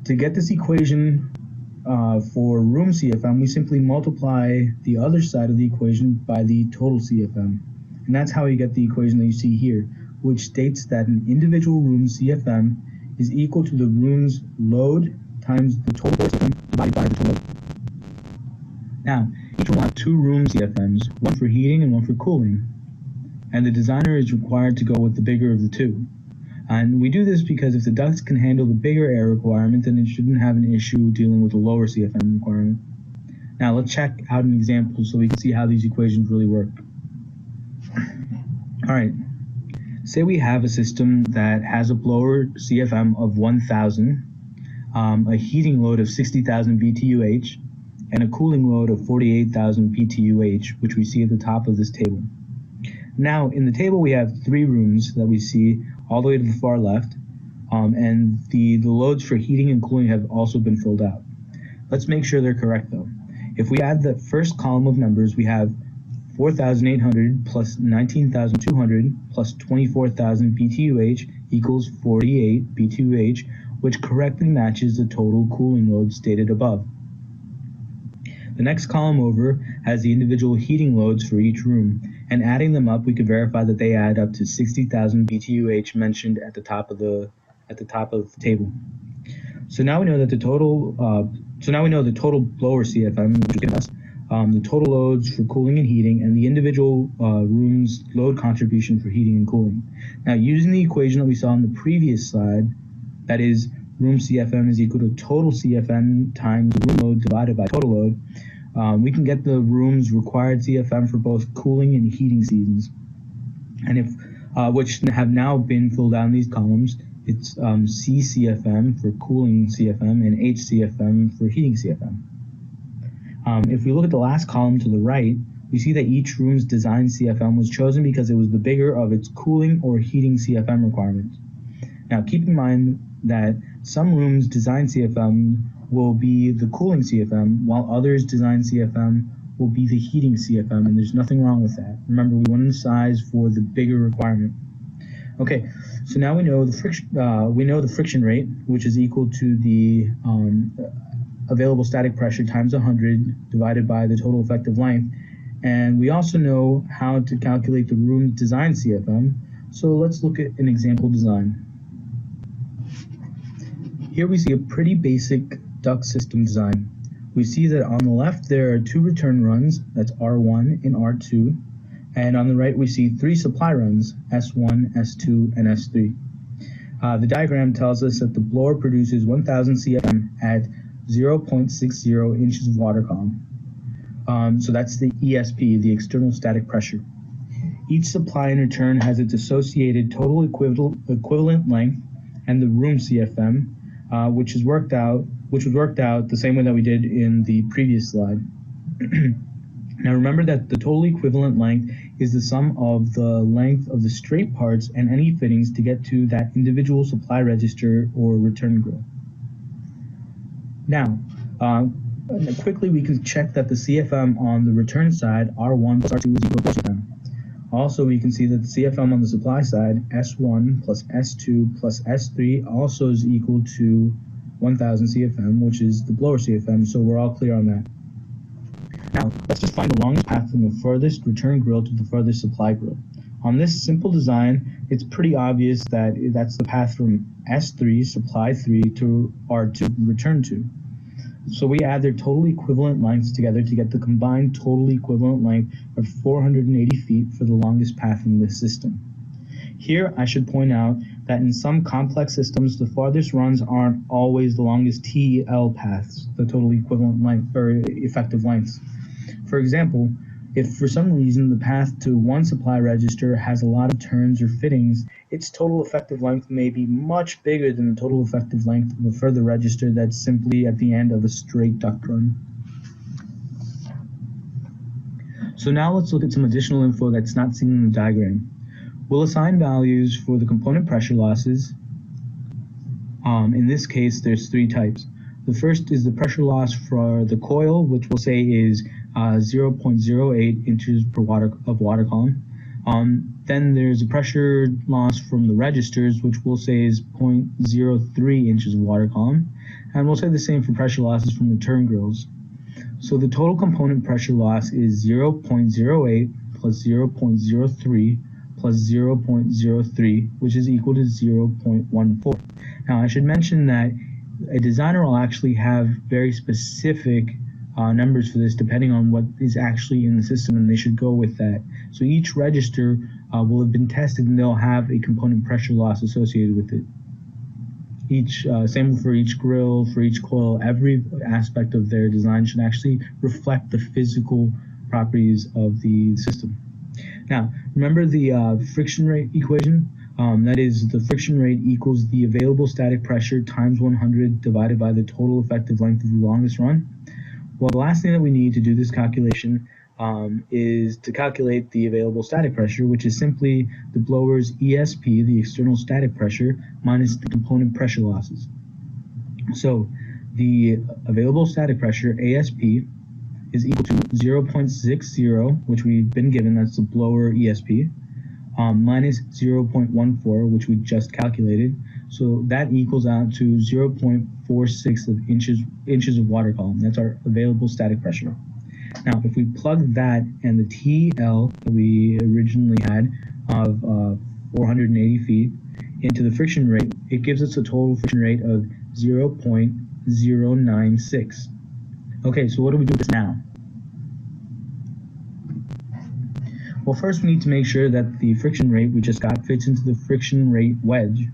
To get this equation for room CFM, we simply multiply the other side of the equation by the total CFM. And that's how you get the equation that you see here, which states that an individual room CFM is equal to the room's load times the total CFM divided by the total load. Now, each room will have two room CFMs, one for heating and one for cooling. And the designer is required to go with the bigger of the two. And we do this because if the ducts can handle the bigger air requirement, then it shouldn't have an issue dealing with the lower CFM requirement. Now let's check out an example so we can see how these equations really work. All right, say we have a system that has a blower CFM of 1,000, a heating load of 60,000 BTUH, and a cooling load of 48,000 BTUH, which we see at the top of this table. Now, in the table, we have three rooms that we see all the way to the far left, and the loads for heating and cooling have also been filled out. Let's make sure they're correct, though. If we add the first column of numbers, we have 4,800 plus 19,200 plus 24,000 BTUH equals 48 BTUH, which correctly matches the total cooling load stated above. The next column over has the individual heating loads for each room, and adding them up, we could verify that they add up to 60,000 BTUH mentioned at the top of the table. So now we know that the total blower CFM, which gives us the total loads for cooling and heating, and the individual rooms load contribution for heating and cooling. Now, using the equation that we saw on the previous slide, that is, room CFM is equal to total CFM times room load divided by total load, we can get the room's required CFM for both cooling and heating seasons, and if which have now been filled out in these columns. It's CCFM for cooling CFM and HCFM for heating CFM. If we look at the last column to the right, we see that each room's design CFM was chosen because it was the bigger of its cooling or heating CFM requirements. Now, keep in mind that some rooms' design CFM will be the cooling CFM, while others' design CFM will be the heating CFM, and there's nothing wrong with that. Remember, we went in size for the bigger requirement. Okay, so now we know the friction rate, which is equal to the available static pressure times 100 divided by the total effective length, and we also know how to calculate the room's design CFM. So let's look at an example design. Here we see a pretty basic duct system design. We see that on the left there are two return runs, that's R1 and R2, and on the right we see three supply runs, S1, S2, and S3. The diagram tells us that the blower produces 1,000 CFM at 0.60 inches of water column. So that's the ESP, the external static pressure. Each supply in return has its associated total equivalent length and the room CFM, which was worked out the same way that we did in the previous slide. Now remember that the total equivalent length is the sum of the length of the straight parts and any fittings to get to that individual supply register or return grill. Now, quickly we can check that the CFM on the return side, R1 plus R2 is equal to CFM. Also, we can see that the CFM on the supply side, S1 plus S2 plus S3, also is equal to 1,000 CFM, which is the blower CFM, so we're all clear on that. Now, let's just find the longest path from the furthest return grill to the furthest supply grill. On this simple design, it's pretty obvious that that's the path from S3, supply 3, to R2, return 2. So we add their total equivalent lengths together to get the combined total equivalent length of 480 feet for the longest path in this system. Here, I should point out that in some complex systems, the farthest runs aren't always the longest TL paths, the total equivalent length or effective lengths. For example, if for some reason the path to one supply register has a lot of turns or fittings, its total effective length may be much bigger than the total effective length of a further register that's simply at the end of a straight duct run. So now let's look at some additional info that's not seen in the diagram. We'll assign values for the component pressure losses, In this case, there's three types. The first is the pressure loss for the coil, which we'll say is 0.08 inches per water column. Then there's a pressure loss from the registers, which we'll say is 0.03 inches of water column. And we'll say the same for pressure losses from the turn grills. So the total component pressure loss is 0.08 plus 0.03 plus 0.03, which is equal to 0.14. Now I should mention that a designer will actually have very specific numbers for this depending on what is actually in the system, and they should go with that. So each register will have been tested and they'll have a component pressure loss associated with it. Same for each grill, for each coil, every aspect of their design should actually reflect the physical properties of the system. Now, remember the friction rate equation? That is, the friction rate equals the available static pressure times 100 divided by the total effective length of the longest run. Well, the last thing that we need to do this calculation is to calculate the available static pressure, which is simply the blower's ESP, the external static pressure, minus the component pressure losses. So the available static pressure, ASP, is equal to 0.60, which we've been given, that's the blower ESP, minus 0.14, which we just calculated. So that equals out to 0.46 of inches of water column. That's our available static pressure. Now, if we plug that and the TL that we originally had of 480 feet into the friction rate, it gives us a total friction rate of 0.096. Okay, so what do we do with this now? Well, first we need to make sure that the friction rate we just got fits into the friction rate wedge.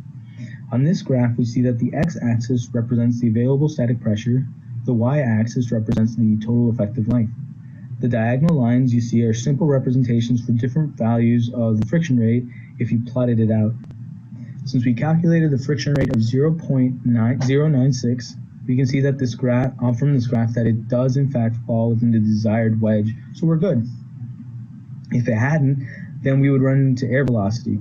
On this graph, we see that the x-axis represents the available static pressure, the y-axis represents the total effective length. The diagonal lines you see are simple representations for different values of the friction rate if you plotted it out. Since we calculated the friction rate of 0.096, we can see that from this graph that it does in fact fall within the desired wedge, so we're good. If it hadn't, then we would run into air velocity.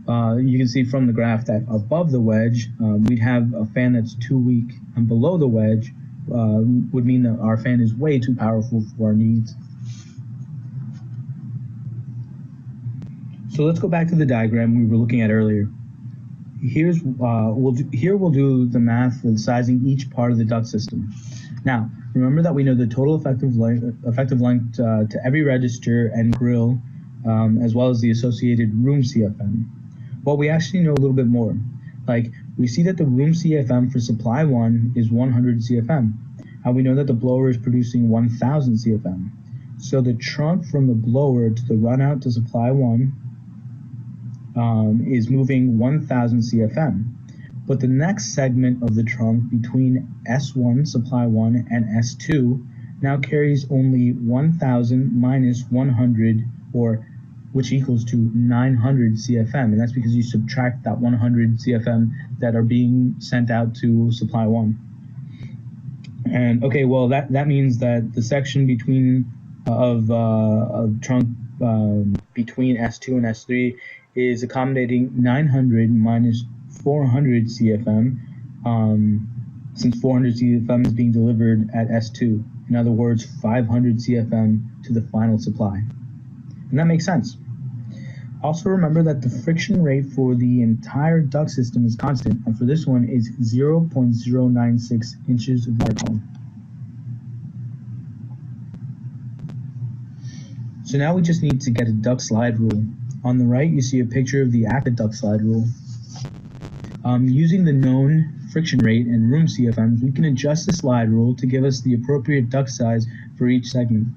You can see from the graph that above the wedge, we'd have a fan that's too weak, and below the wedge would mean that our fan is way too powerful for our needs. So let's go back to the diagram we were looking at earlier. Here we'll do the math for sizing each part of the duct system. Now, remember that we know the total effective length to every register and grill, as well as the associated room CFM. Well, we actually know a little bit more. Like, we see that the room CFM for supply 1 is 100 CFM, and we know that the blower is producing 1000 CFM. So the trunk from the blower to the run out to supply 1 is moving 1000 CFM. But the next segment of the trunk between S1, supply 1, and S2 now carries only 1000 minus 100, which equals to 900 CFM, and that's because you subtract that 100 CFM that are being sent out to supply 1. And okay, well that means that the section between of trunk between S2 and S3 is accommodating 900 minus 400 CFM, since 400 CFM is being delivered at S2. In other words, 500 CFM to the final supply. And that makes sense. Also remember that the friction rate for the entire duct system is constant, and for this one is 0.096 inches of water column. So now we just need to get a duct slide rule. On the right, you see a picture of the Akha duct slide rule. Using the known friction rate and room CFMs, we can adjust the slide rule to give us the appropriate duct size for each segment.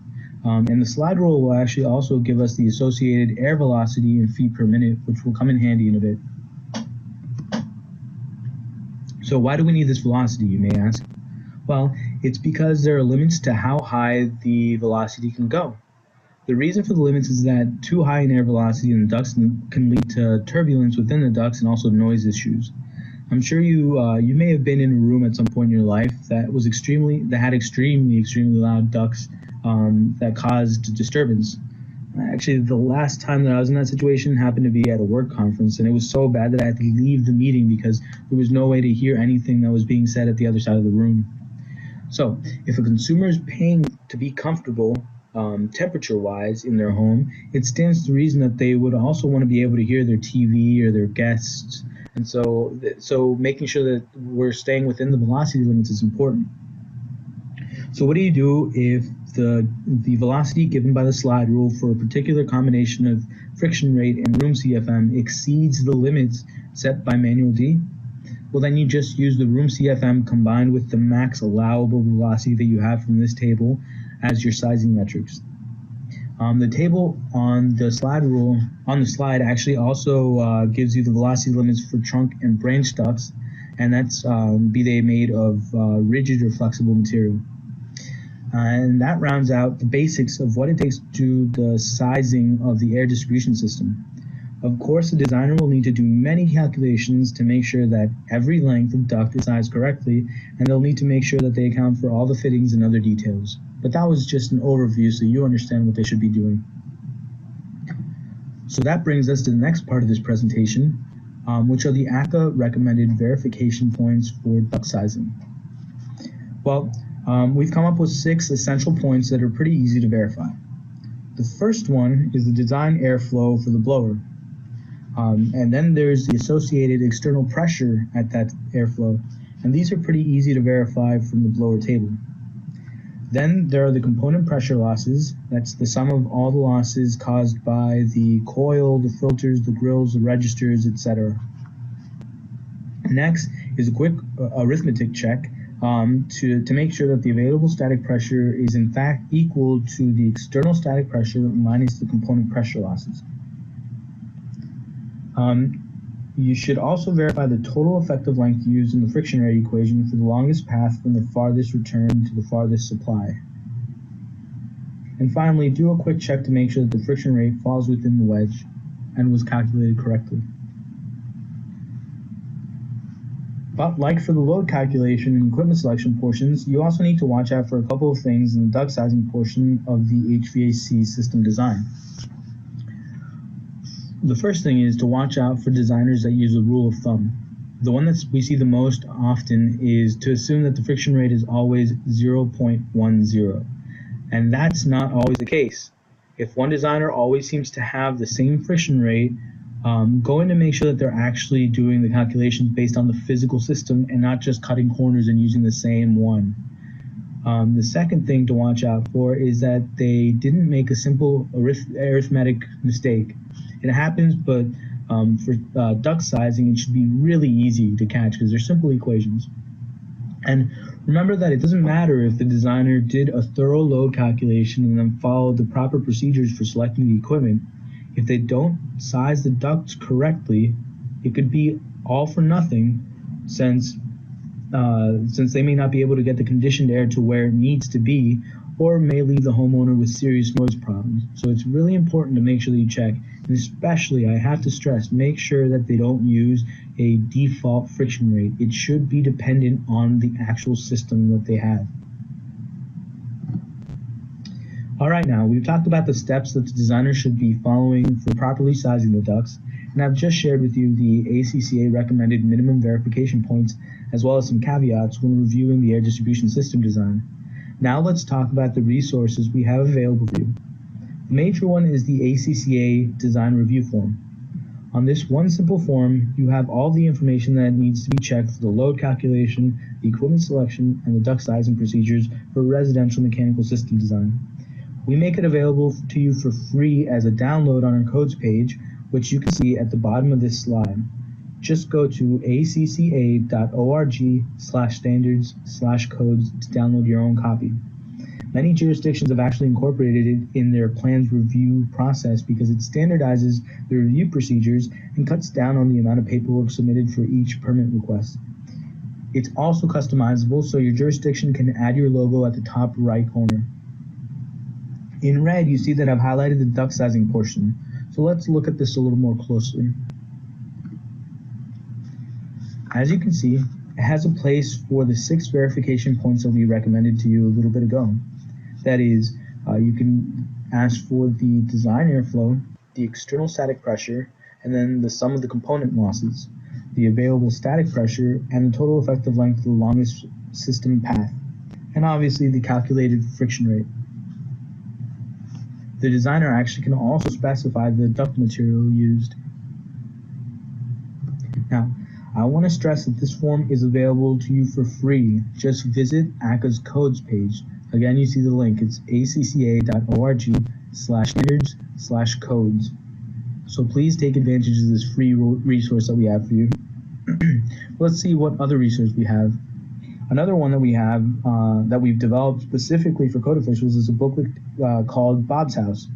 And the slide rule will actually also give us the associated air velocity in feet per minute, which will come in handy in a bit. So why do we need this velocity, you may ask? Well, it's because there are limits to how high the velocity can go. The reason for the limits is that too high an air velocity in the ducts can lead to turbulence within the ducts and also noise issues. I'm sure you may have been in a room at some point in your life that had extremely loud ducts that caused disturbance. Actually, the last time that I was in that situation happened to be at a work conference, and it was so bad that I had to leave the meeting because there was no way to hear anything that was being said at the other side of the room. So, if a consumer is paying to be comfortable temperature-wise in their home, it stands to reason that they would also want to be able to hear their TV or their guests, and so making sure that we're staying within the velocity limits is important. So what do you do if the velocity given by the slide rule for a particular combination of friction rate and room CFM exceeds the limits set by manual D? Well, then you just use the room CFM combined with the max allowable velocity that you have from this table as your sizing metrics. The table on the slide actually also gives you the velocity limits for trunk and branch ducts, and that's be they made of rigid or flexible material. And that rounds out the basics of what it takes to do the sizing of the air distribution system. Of course, the designer will need to do many calculations to make sure that every length of duct is sized correctly, and they'll need to make sure that they account for all the fittings and other details. But that was just an overview so you understand what they should be doing. So that brings us to the next part of this presentation, which are the Akha recommended verification points for duct sizing. Well, we've come up with 6 essential points that are pretty easy to verify. The first one is the design airflow for the blower. And then there's the associated external pressure at that airflow. And these are pretty easy to verify from the blower table. Then there are the component pressure losses. That's the sum of all the losses caused by the coil, the filters, the grills, the registers, etc. Next is a quick arithmetic check to make sure that the available static pressure is in fact equal to the external static pressure minus the component pressure losses. You should also verify the total effective length used in the friction rate equation for the longest path from the farthest return to the farthest supply. And finally, do a quick check to make sure that the friction rate falls within the wedge and was calculated correctly. But like for the load calculation and equipment selection portions, you also need to watch out for a couple of things in the duct sizing portion of the HVAC system design. The first thing is to watch out for designers that use a rule of thumb. The one that we see the most often is to assume that the friction rate is always 0.10. And that's not always the case. If one designer always seems to have the same friction rate, going to make sure that they're actually doing the calculations based on the physical system and not just cutting corners and using the same one. The second thing to watch out for is that they didn't make a simple arithmetic mistake. It happens, but for duct sizing, it should be really easy to catch because they're simple equations. And remember that it doesn't matter if the designer did a thorough load calculation and then followed the proper procedures for selecting the equipment. If they don't size the ducts correctly, it could be all for nothing since they may not be able to get the conditioned air to where it needs to be, or may leave the homeowner with serious noise problems. So it's really important to make sure that you check, and especially, I have to stress, make sure that they don't use a default friction rate. It should be dependent on the actual system that they have. All right, now we've talked about the steps that the designer should be following for properly sizing the ducts, and I've just shared with you the ACCA recommended minimum verification points as well as some caveats when reviewing the air distribution system design. Now let's talk about the resources we have available for you. The major one is the ACCA Design Review Form. On this one simple form, you have all the information that needs to be checked for the load calculation, the equipment selection, and the duct sizing procedures for residential mechanical system design. We make it available to you for free as a download on our codes page, which you can see at the bottom of this slide. Just go to acca.org/standards/codes to download your own copy. Many jurisdictions have actually incorporated it in their plans review process because it standardizes the review procedures and cuts down on the amount of paperwork submitted for each permit request. It's also customizable, so your jurisdiction can add your logo at the top right corner. In red, you see that I've highlighted the duct sizing portion, so let's look at this a little more closely. As you can see, it has a place for the 6 verification points that we recommended to you a little bit ago. That is, you can asks for the design airflow, the external static pressure, and then the sum of the component losses, the available static pressure, and the total effective length of the longest system path, and obviously the calculated friction rate. The designer actually can also specify the duct material used. Now, I want to stress that this form is available to you for free. Just visit Akha's codes page. Again, you see the link. It's acca.org/standards/codes. So please take advantage of this free resource that we have for you. Let's see what other resource we have. Another one that we have that we've developed specifically for code officials is a booklet called Bob's House.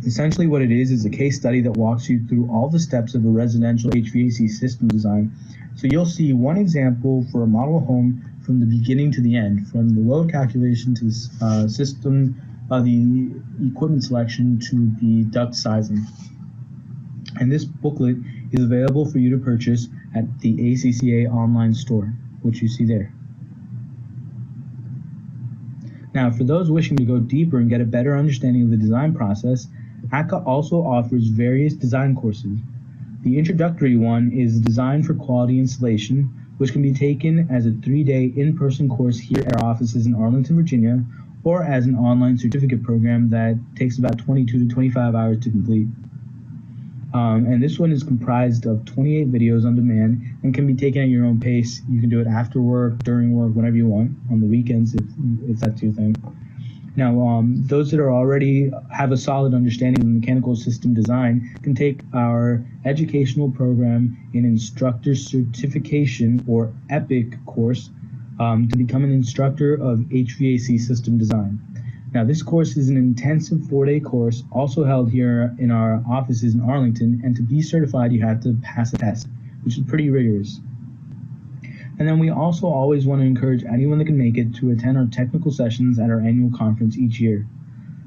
Essentially what it is a case study that walks you through all the steps of a residential HVAC system design. So you'll see one example for a model home from the beginning to the end, from the load calculation to the system, the equipment selection to the duct sizing. And this booklet is available for you to purchase at the ACCA online store, which you see there. Now, for those wishing to go deeper and get a better understanding of the design process, Akha also offers various design courses. The introductory one is Design for Quality Installation, which can be taken as a 3-day in-person course here at our offices in Arlington, Virginia, or as an online certificate program that takes about 22 to 25 hours to complete. And this one is comprised of 28 videos on demand and can be taken at your own pace. You can do it after work, during work, whenever you want, on the weekends if that's your thing. Now, those that are already have a solid understanding of mechanical system design can take our educational program in Instructor Certification, or EPIC course, to become an instructor of HVAC system design. Now, this course is an intensive 4-day course, also held here in our offices in Arlington, and to be certified, you have to pass a test, which is pretty rigorous. And then we also always want to encourage anyone that can make it to attend our technical sessions at our annual conference each year.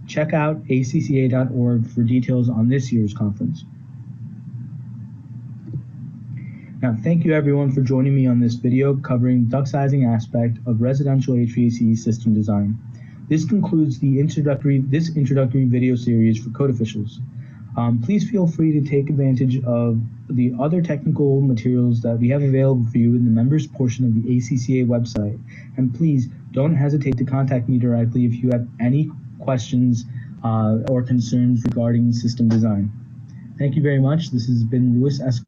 Check out acca.org for details on this year's conference. Now, thank you everyone for joining me on this video covering duct sizing aspect of residential HVAC system design. This concludes this introductory video series for code officials. Please feel free to take advantage of the other technical materials that we have available for you in the members portion of the ACCA website. And please don't hesitate to contact me directly if you have any questions or concerns regarding system design. Thank you very much. This has been Louis S.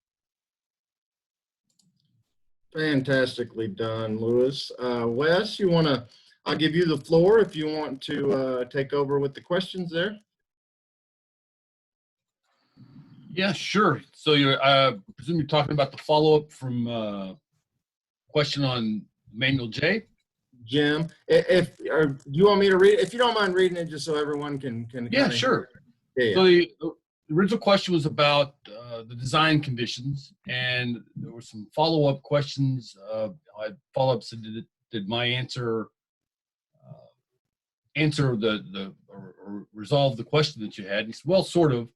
Fantastically done, Louis. Wes, I'll give you the floor if you want to take over with the questions there. Yeah, sure. So you're, I presume you're talking about the follow-up from question on Manual J? Jim, if you want me to read, if you don't mind reading it, just so everyone can Yeah, sure. Yeah. So the original question was about the design conditions, and there were some follow-up questions. I follow-up said, did my answer or resolve the question that you had? And he said, well, sort of.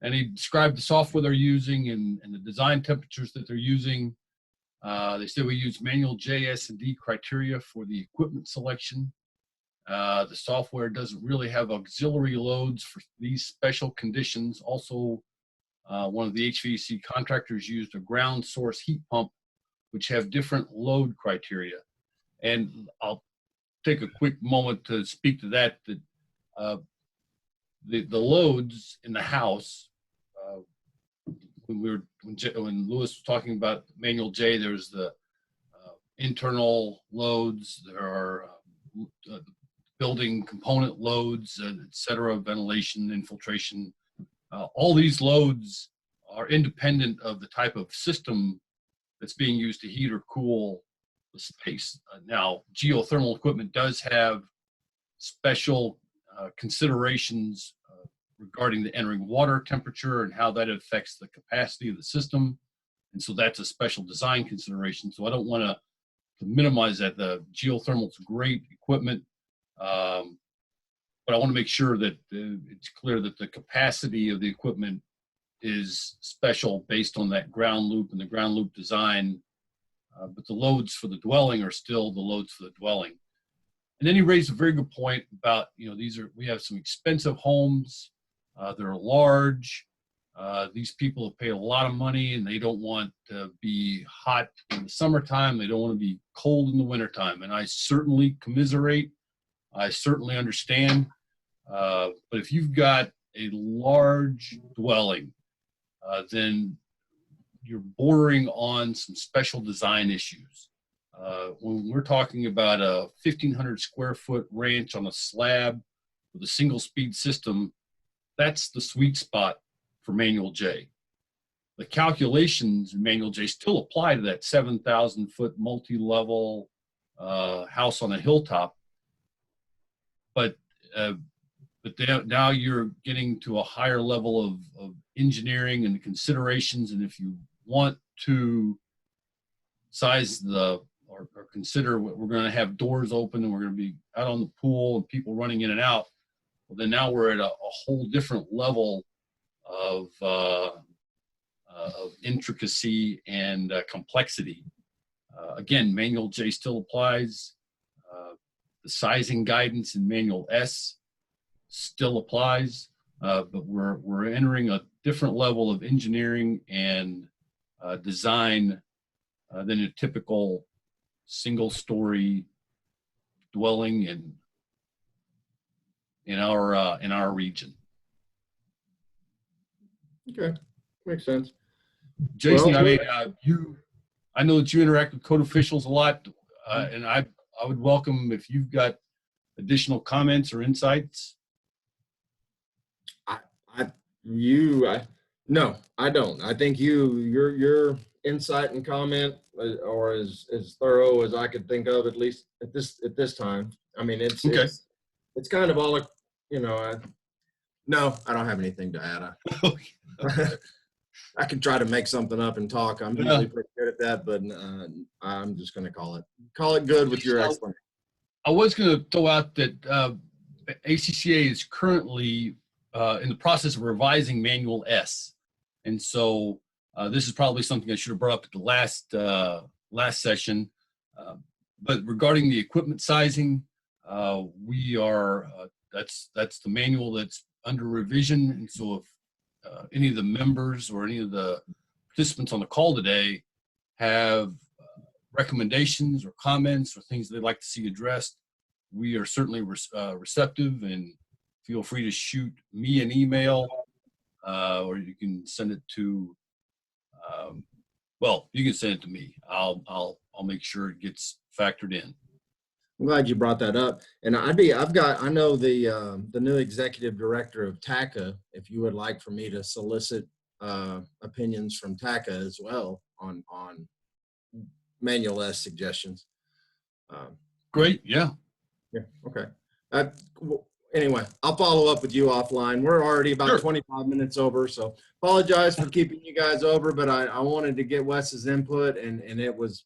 And he described the software they're using and the design temperatures that they're using. They said we use manual J, S, and D criteria for the equipment selection. The software doesn't really have auxiliary loads for these special conditions. Also, one of the HVAC contractors used a ground source heat pump, which have different load criteria. And I'll take a quick moment to speak to that. The loads in the house, when Louis was talking about Manual J, there's the internal loads, there are building component loads, et cetera, ventilation, infiltration. All these loads are independent of the type of system that's being used to heat or cool the space. Now, geothermal equipment does have special considerations regarding the entering water temperature and how that affects the capacity of the system. And so that's a special design consideration. So I don't want to minimize that. The geothermal is great equipment, but I want to make sure that it's clear that the capacity of the equipment is special based on that ground loop and the ground loop design. But the loads for the dwelling are still the loads for the dwelling. And then he raised a very good point about, we have some expensive homes. They're large. These people have paid a lot of money and they don't want to be hot in the summertime. They don't want to be cold in the wintertime. And I certainly commiserate. I certainly understand. But if you've got a large dwelling, then you're bordering on some special design issues. When we're talking about a 1,500 square foot ranch on a slab with a single speed system, that's the sweet spot for Manual J. The calculations in Manual J still apply to that 7,000 foot multi-level house on a hilltop, but now you're getting to a higher level of engineering and considerations, and if you want to size or consider we're going to have doors open and we're going to be out on the pool and people running in and out, well, then now we're at a whole different level of intricacy and complexity. Again, Manual J still applies. The sizing guidance in Manual S still applies, but we're entering a different level of engineering and design than a typical single-story dwelling in our region. Okay, makes sense. Jason, Well, I know that you interact with code officials a lot, and I would welcome if you've got additional comments or insights. No, I don't. I think your insight and comment are as thorough as I could think of, at least at this time. I mean, it's kind of all, no, I don't have anything to add. I can try to make something up and talk. I'm usually pretty good at that, but I'm just going to call it good with your explanation. I was going to throw out that ACCA is currently in the process of revising Manual S, and so this is probably something I should have brought up at the last session. But regarding the equipment sizing, we are that's the manual that's under revision, and so if any of the members or any of the participants on the call today have recommendations or comments or things they'd like to see addressed, we are certainly receptive, and feel free to shoot me an email, or you can send it to, you can send it to me. I'll make sure it gets factored in. I'm glad you brought that up. And I know the new executive director of TACA, if you would like for me to solicit opinions from TACA as well on Manual S suggestions. Great, yeah. Yeah, okay. Anyway, I'll follow up with you offline. We're already about 25 minutes over, so apologize for keeping you guys over, but I wanted to get Wes's input, and it was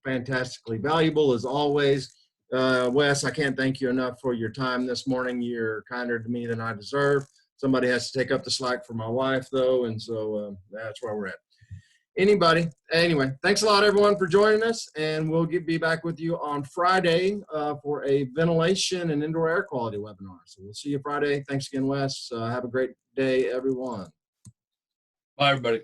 fantastically valuable as always. Wes, I can't thank you enough for your time this morning. You're kinder to me than I deserve. Somebody has to take up the slack for my wife, though, and so that's where we're at. Anyway, thanks a lot, everyone, for joining us, and we'll be back with you on Friday for a ventilation and indoor air quality webinar. So we'll see you Friday. Thanks again, Wes. Have a great day, everyone. Bye, everybody.